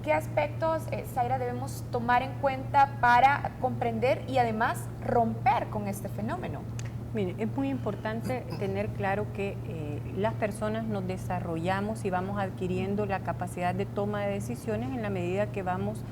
¿Qué aspectos, Zaira, debemos tomar en cuenta para comprender y además romper con este fenómeno? Mire, es muy importante tener claro que las personas nos desarrollamos y vamos adquiriendo la capacidad de toma de decisiones en la medida que vamos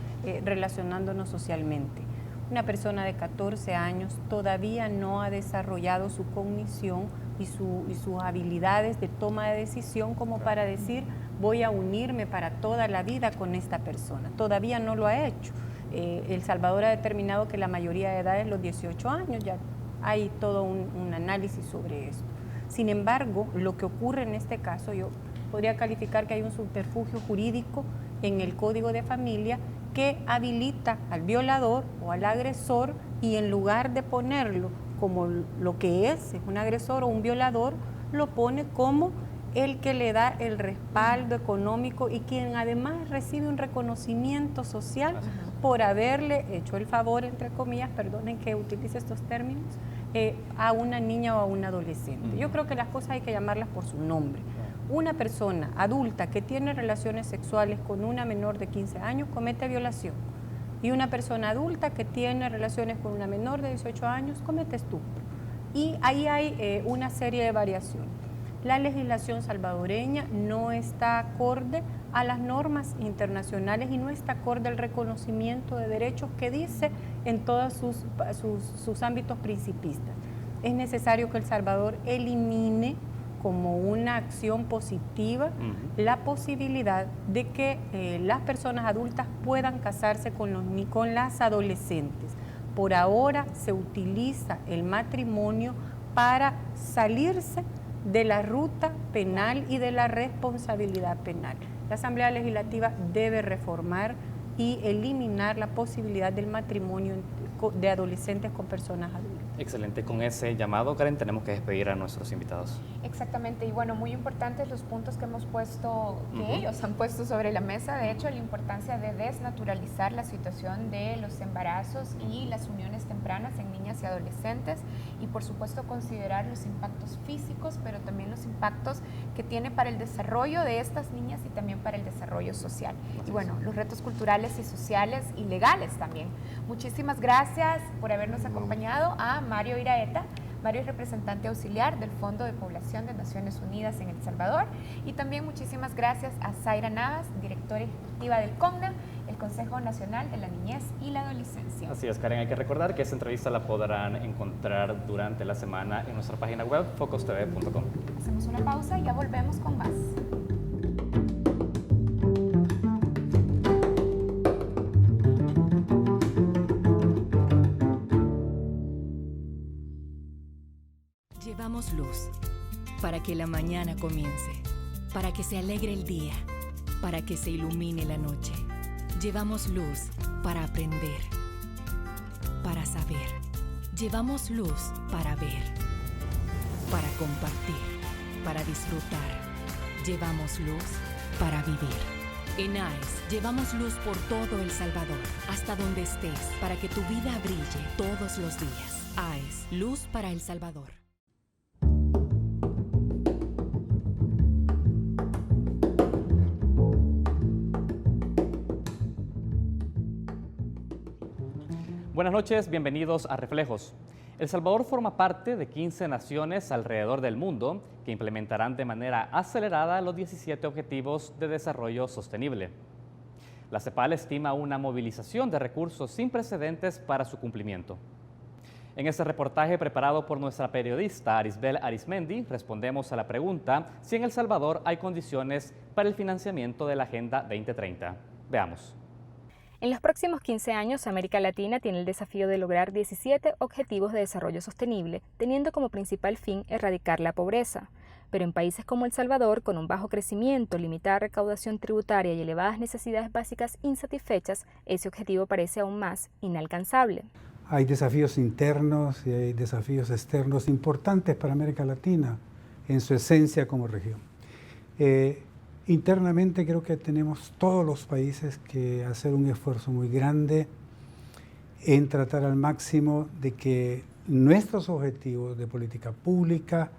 relacionándonos socialmente. Una persona de 14 años todavía no ha desarrollado su cognición y sus habilidades de toma de decisión como para decir voy a unirme para toda la vida con esta persona. Todavía no lo ha hecho. El Salvador ha determinado que la mayoría de edad es los 18 años, ya hay todo un análisis sobre esto. Sin embargo, lo que ocurre en este caso, yo podría calificar que hay un subterfugio jurídico en el Código de Familia que habilita al violador o al agresor, y en lugar de ponerlo como lo que es un agresor o un violador, lo pone como el que le da el respaldo económico y quien además recibe un reconocimiento social por haberle hecho el favor, entre comillas, perdonen que utilice estos términos, a una niña o a un adolescente. Yo creo que las cosas hay que llamarlas por su nombre. Una persona adulta que tiene relaciones sexuales con una menor de 15 años comete violación, y una persona adulta que tiene relaciones con una menor de 18 años comete estupro. Y ahí hay una serie de variaciones. La legislación salvadoreña no está acorde a las normas internacionales y no está acorde al reconocimiento de derechos que dice en todos sus ámbitos principistas. Es necesario que El Salvador elimine como una acción positiva la posibilidad de que las personas adultas puedan casarse con las adolescentes. Por ahora se utiliza el matrimonio para salirse de la ruta penal y de la responsabilidad penal. La Asamblea Legislativa debe reformar y eliminar la posibilidad del matrimonio de adolescentes con personas adultas. Excelente. Con ese llamado, Karen, tenemos que despedir a nuestros invitados. Exactamente. Y bueno, muy importantes los puntos que hemos puesto, que ellos han puesto sobre la mesa. De hecho, la importancia de desnaturalizar la situación de los embarazos y las uniones tempranas en niñas y adolescentes. Y por supuesto, considerar los impactos físicos, pero también los impactos que tiene para el desarrollo de estas niñas y también para el desarrollo social. Y bueno, los retos culturales y sociales y legales también. Muchísimas gracias por habernos acompañado a Mario Iraeta. Mario es representante auxiliar del Fondo de Población de Naciones Unidas en El Salvador. Y también muchísimas gracias a Zaira Navas, directora ejecutiva del CONNA, el Consejo Nacional de la Niñez y la Adolescencia. Así es, Karen. Hay que recordar que esta entrevista la podrán encontrar durante la semana en nuestra página web, focostv.com. Hacemos una pausa y ya volvemos con más. Llevamos luz para que la mañana comience, para que se alegre el día, para que se ilumine la noche. Llevamos luz para aprender, para saber. Llevamos luz para ver, para compartir, para disfrutar. Llevamos luz para vivir. En AES llevamos luz por todo El Salvador, hasta donde estés, para que tu vida brille todos los días. AES, luz para El Salvador. Buenas noches, bienvenidos a Reflejos. El Salvador forma parte de 15 naciones alrededor del mundo que implementarán de manera acelerada los 17 Objetivos de Desarrollo Sostenible. La CEPAL estima una movilización de recursos sin precedentes para su cumplimiento. En este reportaje preparado por nuestra periodista Arisbel Arismendi, respondemos a la pregunta si en El Salvador hay condiciones para el financiamiento de la Agenda 2030. Veamos. En los próximos 15 años, América Latina tiene el desafío de lograr 17 Objetivos de Desarrollo Sostenible, teniendo como principal fin erradicar la pobreza. Pero en países como El Salvador, con un bajo crecimiento, limitada recaudación tributaria y elevadas necesidades básicas insatisfechas, ese objetivo parece aún más inalcanzable. Hay desafíos internos y hay desafíos externos importantes para América Latina en su esencia como región. Internamente creo que tenemos todos los países que hacer un esfuerzo muy grande en tratar al máximo de que nuestros objetivos de política pública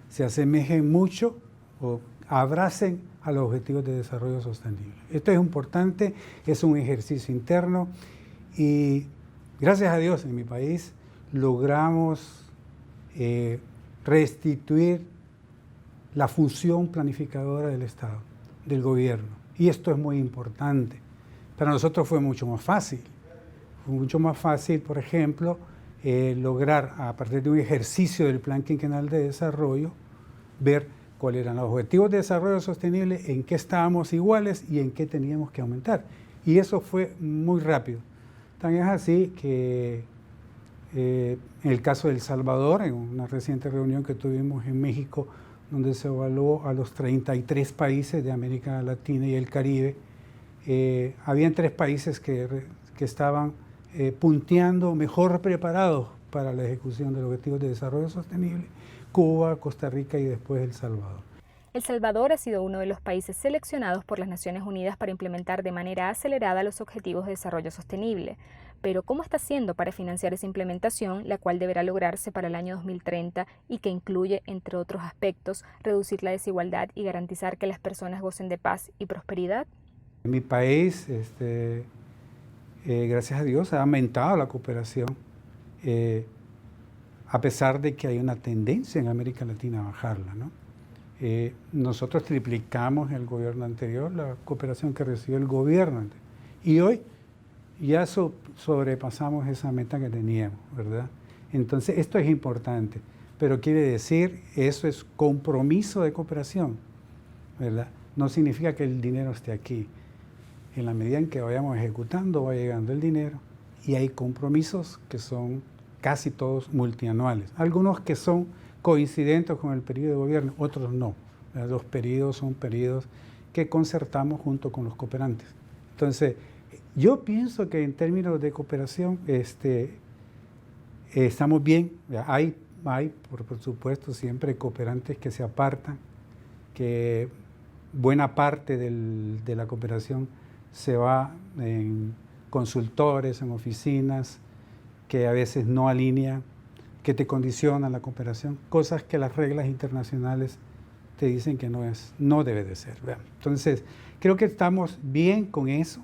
se asemejen mucho o abracen a los objetivos de desarrollo sostenible. Esto es importante, es un ejercicio interno y gracias a Dios en mi país logramos restituir la función planificadora del Estado, del gobierno. Y esto es muy importante. Para nosotros fue mucho más fácil. Fue mucho más fácil, por ejemplo, lograr a partir de un ejercicio del Plan Quinquenal de Desarrollo, ver cuáles eran los objetivos de desarrollo sostenible, en qué estábamos iguales y en qué teníamos que aumentar. Y eso fue muy rápido. Tan es así que en el caso de El Salvador, en una reciente reunión que tuvimos en México, donde se evaluó a los 33 países de América Latina y el Caribe, habían 3 países que estaban punteando mejor preparados para la ejecución de los objetivos de desarrollo sostenible: Cuba, Costa Rica y después El Salvador. El Salvador ha sido uno de los países seleccionados por las Naciones Unidas para implementar de manera acelerada los Objetivos de Desarrollo Sostenible. Pero ¿cómo está haciendo para financiar esa implementación, la cual deberá lograrse para el año 2030 y que incluye, entre otros aspectos, reducir la desigualdad y garantizar que las personas gocen de paz y prosperidad? En mi país, gracias a Dios, ha aumentado la cooperación, a pesar de que hay una tendencia en América Latina a bajarla, ¿no? Nosotros triplicamos en el gobierno anterior la cooperación que recibió el gobierno anterior. Y hoy ya sobrepasamos esa meta que teníamos, ¿verdad? Entonces, esto es importante, pero quiere decir, eso es compromiso de cooperación, ¿verdad? No significa que el dinero esté aquí. En la medida en que vayamos ejecutando, va llegando el dinero y hay compromisos que son casi todos multianuales. Algunos que son coincidentes con el periodo de gobierno, otros no. Los periodos son periodos que concertamos junto con los cooperantes. Entonces, yo pienso que en términos de cooperación estamos bien. Hay por supuesto, siempre cooperantes que se apartan, que buena parte de la cooperación se va en consultores, en oficinas, que a veces no alinean, que te condicionan la cooperación, cosas que las reglas internacionales te dicen que no debe de ser, ¿verdad? Entonces, creo que estamos bien con eso,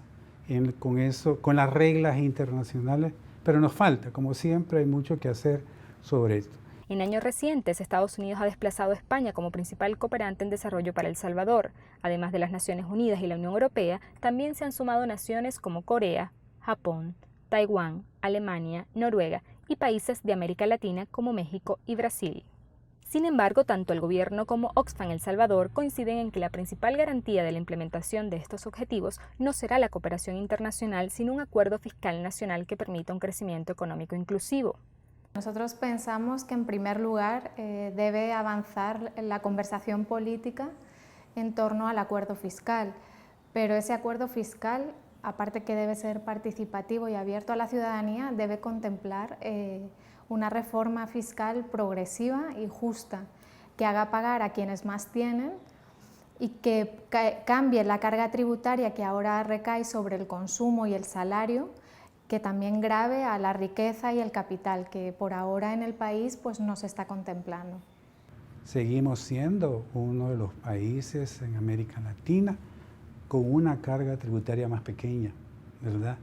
con las reglas internacionales, pero nos falta, como siempre, hay mucho que hacer sobre esto. En años recientes, Estados Unidos ha desplazado a España como principal cooperante en desarrollo para El Salvador. Además de las Naciones Unidas y la Unión Europea, también se han sumado naciones como Corea, Japón, Taiwán, Alemania, Noruega y países de América Latina como México y Brasil. Sin embargo, tanto el gobierno como Oxfam El Salvador coinciden en que la principal garantía de la implementación de estos objetivos no será la cooperación internacional, sino un acuerdo fiscal nacional que permita un crecimiento económico inclusivo. Nosotros pensamos que en primer lugar debe avanzar la conversación política en torno al acuerdo fiscal, pero ese acuerdo fiscal, aparte que debe ser participativo y abierto a la ciudadanía, debe contemplar una reforma fiscal progresiva y justa, que haga pagar a quienes más tienen y que cambie la carga tributaria que ahora recae sobre el consumo y el salario, que también grave a la riqueza y el capital, que por ahora en el país pues no se está contemplando. Seguimos siendo uno de los países en América Latina con una carga tributaria más pequeña, ¿verdad?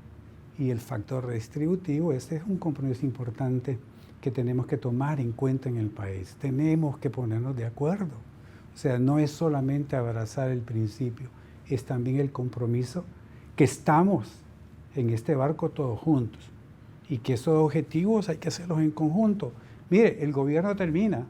y el factor redistributivo. Este es un compromiso importante que tenemos que tomar en cuenta en el país. Tenemos que ponernos de acuerdo. O sea, no es solamente abrazar el principio, es también el compromiso que estamos en este barco todos juntos y que esos objetivos hay que hacerlos en conjunto. Mire, el gobierno termina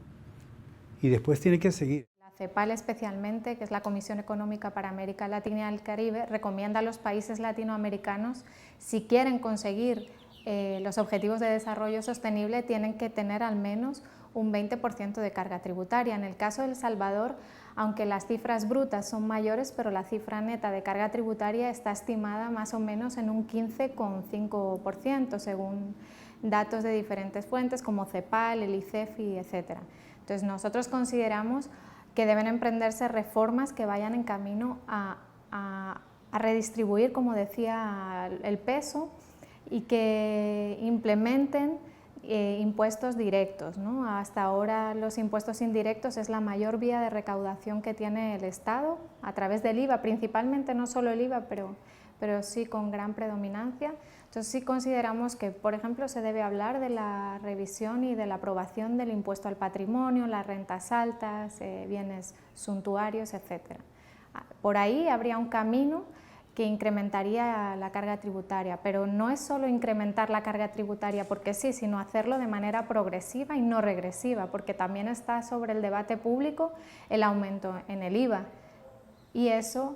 y después tiene que seguir. La CEPAL especialmente, que es la Comisión Económica para América Latina y el Caribe, recomienda a los países latinoamericanos, si quieren conseguir los objetivos de desarrollo sostenible, tienen que tener al menos un 20% de carga tributaria. En el caso de El Salvador, aunque las cifras brutas son mayores, pero la cifra neta de carga tributaria está estimada más o menos en un 15,5%, según datos de diferentes fuentes como CEPAL, el ICEFI, etc. Entonces nosotros consideramos que deben emprenderse reformas que vayan en camino a redistribuir, como decía, el peso, y que implementen impuestos directos, ¿no? Hasta ahora los impuestos indirectos es la mayor vía de recaudación que tiene el Estado, a través del IVA, principalmente, no solo el IVA, pero sí con gran predominancia. Entonces sí consideramos que, por ejemplo, se debe hablar de la revisión y de la aprobación del impuesto al patrimonio, las rentas altas, bienes suntuarios, etc. Por ahí habría un camino que incrementaría la carga tributaria, pero no es solo incrementar la carga tributaria porque sí, sino hacerlo de manera progresiva y no regresiva, porque también está sobre el debate público el aumento en el IVA, y eso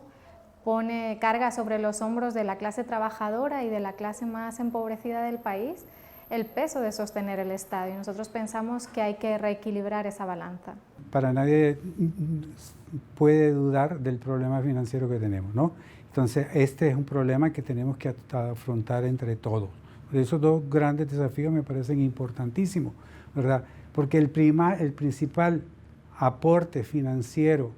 pone carga sobre los hombros de la clase trabajadora y de la clase más empobrecida del país el peso de sostener el Estado, y nosotros pensamos que hay que reequilibrar esa balanza. Para nadie puede dudar del problema financiero que tenemos, ¿no? Entonces, este es un problema que tenemos que afrontar entre todos. Esos dos grandes desafíos me parecen importantísimos, ¿verdad? Porque el principal aporte financiero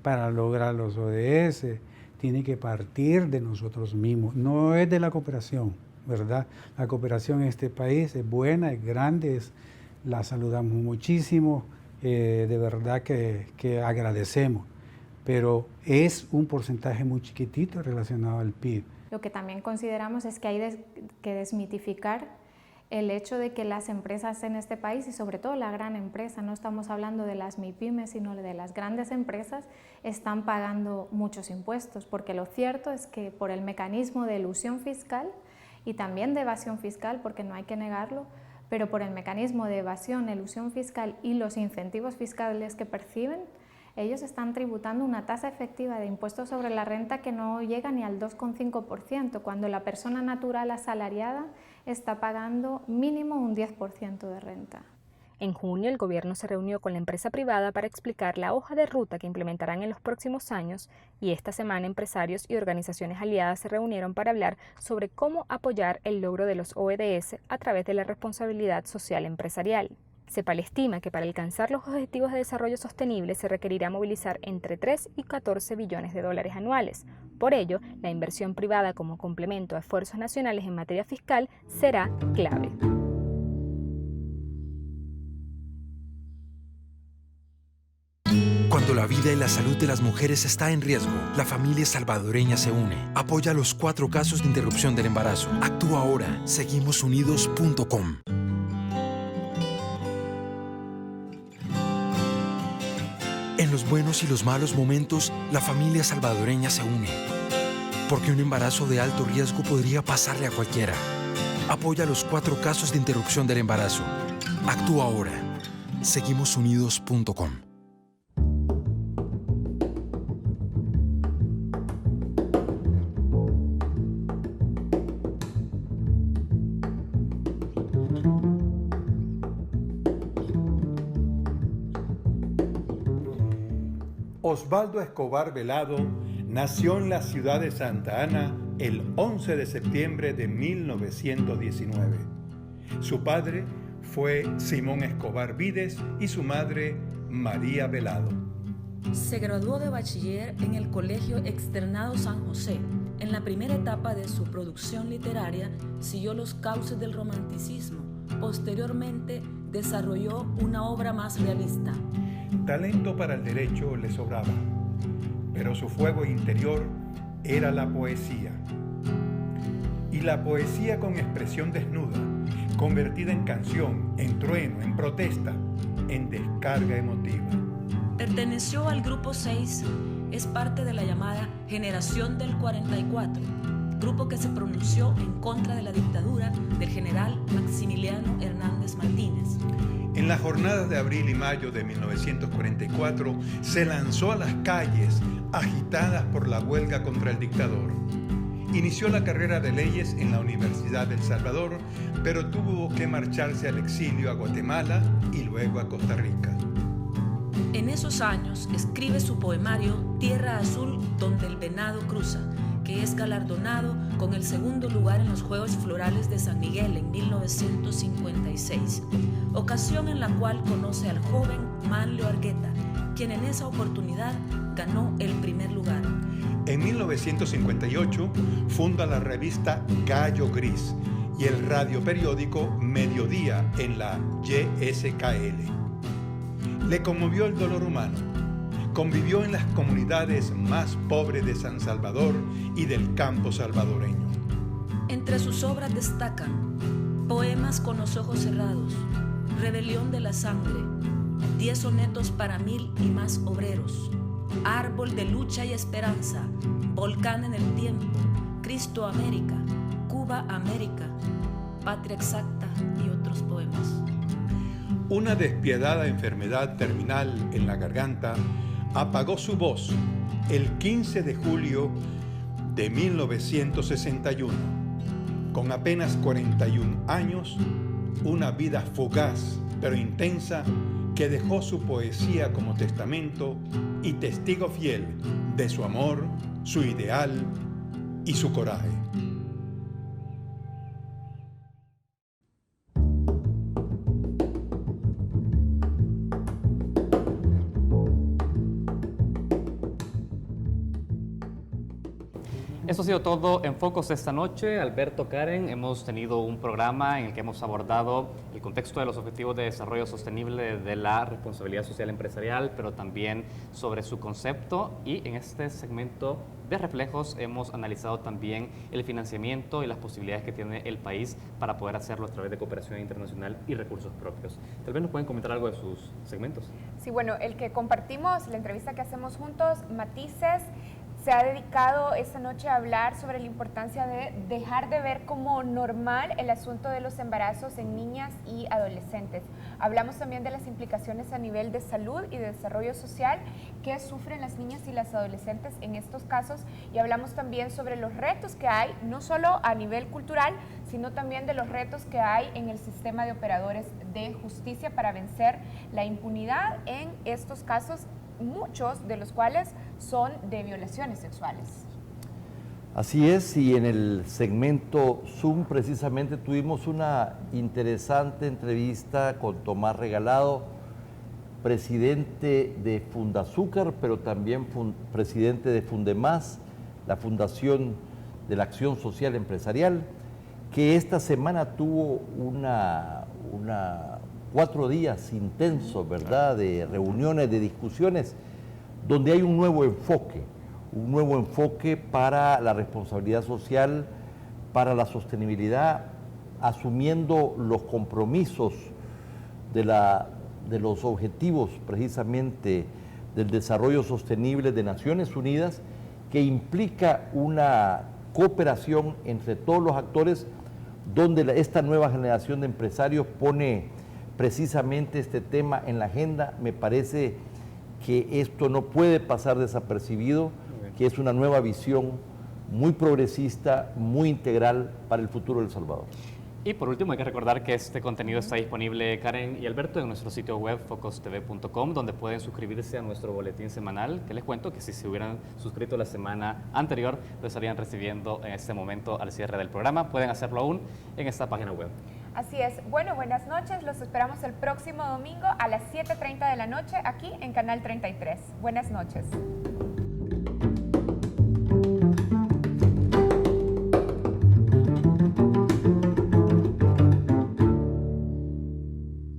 para lograr los ODS tiene que partir de nosotros mismos, no es de la cooperación, ¿verdad? La cooperación en este país es buena, es grande, la saludamos muchísimo, de verdad que agradecemos, pero es un porcentaje muy chiquitito relacionado al PIB. Lo que también consideramos es que hay que desmitificar el hecho de que las empresas en este país, y sobre todo la gran empresa, no estamos hablando de las MIPYMES, sino de las grandes empresas, están pagando muchos impuestos, porque lo cierto es que por el mecanismo de elusión fiscal y también de evasión fiscal, porque no hay que negarlo, pero por el mecanismo de evasión, elusión fiscal y los incentivos fiscales que perciben, ellos están tributando una tasa efectiva de impuestos sobre la renta que no llega ni al 2,5%, cuando la persona natural asalariada está pagando mínimo un 10% de renta. En junio, el gobierno se reunió con la empresa privada para explicar la hoja de ruta que implementarán en los próximos años, y esta semana empresarios y organizaciones aliadas se reunieron para hablar sobre cómo apoyar el logro de los ODS a través de la responsabilidad social empresarial. CEPAL estima que para alcanzar los objetivos de desarrollo sostenible se requerirá movilizar entre 3 y 14 billones de dólares anuales. Por ello, la inversión privada como complemento a esfuerzos nacionales en materia fiscal será clave. Cuando la vida y la salud de las mujeres está en riesgo, la familia salvadoreña se une. Apoya los 4 casos de interrupción del embarazo. Actúa ahora. Seguimosunidos.com. En los buenos y los malos momentos, la familia salvadoreña se une. Porque un embarazo de alto riesgo podría pasarle a cualquiera. Apoya los 4 casos de interrupción del embarazo. Actúa ahora. Seguimosunidos.com. Osvaldo Escobar Velado nació en la ciudad de Santa Ana el 11 de septiembre de 1919. Su padre fue Simón Escobar Vides y su madre María Velado. Se graduó de bachiller en el Colegio Externado San José. En la primera etapa de su producción literaria siguió los cauces del romanticismo. Posteriormente desarrolló una obra más realista. Talento para el derecho le sobraba, pero su fuego interior era la poesía. y la poesía con expresión desnuda, convertida en canción, en trueno, en protesta, en descarga emotiva. Perteneció al Grupo 6, es parte de la llamada Generación del 44, grupo que se pronunció en contra de la dictadura del general Maximiliano Hernández Martínez. En las jornadas de abril y mayo de 1944 se lanzó a las calles agitadas por la huelga contra el dictador. Inició la carrera de leyes en la Universidad del Salvador, pero tuvo que marcharse al exilio a Guatemala y luego a Costa Rica. En esos años escribe su poemario Tierra Azul donde el venado cruza, que es galardonado con el segundo lugar en los Juegos Florales de San Miguel en 1956, ocasión en la cual conoce al joven Manlio Argueta, quien en esa oportunidad ganó el primer lugar. En 1958 funda la revista Gallo Gris y el radioperiódico Mediodía en la YSKL. Le conmovió el dolor humano. Convivió en las comunidades más pobres de San Salvador y del campo salvadoreño. Entre sus obras destacan Poemas con los ojos cerrados, Rebelión de la sangre, 10 sonetos para 1000 y más obreros, Árbol de lucha y esperanza, Volcán en el tiempo, Cristo América, Cuba América, Patria exacta y otros poemas. Una despiadada enfermedad terminal en la garganta apagó su voz el 15 de julio de 1961. Con apenas 41 años, una vida fugaz pero intensa que dejó su poesía como testamento y testigo fiel de su amor, su ideal y su coraje. Eso ha sido todo en Focos esta noche. Alberto, Karen, hemos tenido un programa en el que hemos abordado el contexto de los Objetivos de Desarrollo Sostenible de la Responsabilidad Social Empresarial, pero también sobre su concepto, y en este segmento de Reflejos hemos analizado también el financiamiento y las posibilidades que tiene el país para poder hacerlo a través de cooperación internacional y recursos propios. Tal vez nos pueden comentar algo de sus segmentos. Sí, bueno, el que compartimos, la entrevista que hacemos juntos, Matices, se ha dedicado esta noche a hablar sobre la importancia de dejar de ver como normal el asunto de los embarazos en niñas y adolescentes. Hablamos también de las implicaciones a nivel de salud y de desarrollo social que sufren las niñas y las adolescentes en estos casos, y hablamos también sobre los retos que hay, no solo a nivel cultural, sino también de los retos que hay en el sistema de operadores de justicia para vencer la impunidad en estos casos, muchos de los cuales son de violaciones sexuales. Así es, y en el segmento Zoom precisamente tuvimos una interesante entrevista con Tomás Regalado, presidente de Fundazúcar, pero también presidente de Fundemás, la Fundación de la Acción Social Empresarial, que esta semana tuvo 4 días intensos, ¿verdad?, de reuniones, de discusiones, donde hay un nuevo enfoque para la responsabilidad social, para la sostenibilidad, asumiendo los compromisos de los objetivos precisamente del desarrollo sostenible de Naciones Unidas, que implica una cooperación entre todos los actores, donde esta nueva generación de empresarios pone precisamente este tema en la agenda. Me parece que esto no puede pasar desapercibido, que es una nueva visión muy progresista, muy integral para el futuro de El Salvador. Y por último, hay que recordar que este contenido está disponible, Karen y Alberto, en nuestro sitio web focostv.com, donde pueden suscribirse a nuestro boletín semanal, que les cuento que si se hubieran suscrito la semana anterior, lo estarían recibiendo en este momento al cierre del programa. Pueden hacerlo aún en esta página web. Así es. Bueno, buenas noches. Los esperamos el próximo domingo a las 7:30 de la noche aquí en Canal 33. Buenas noches.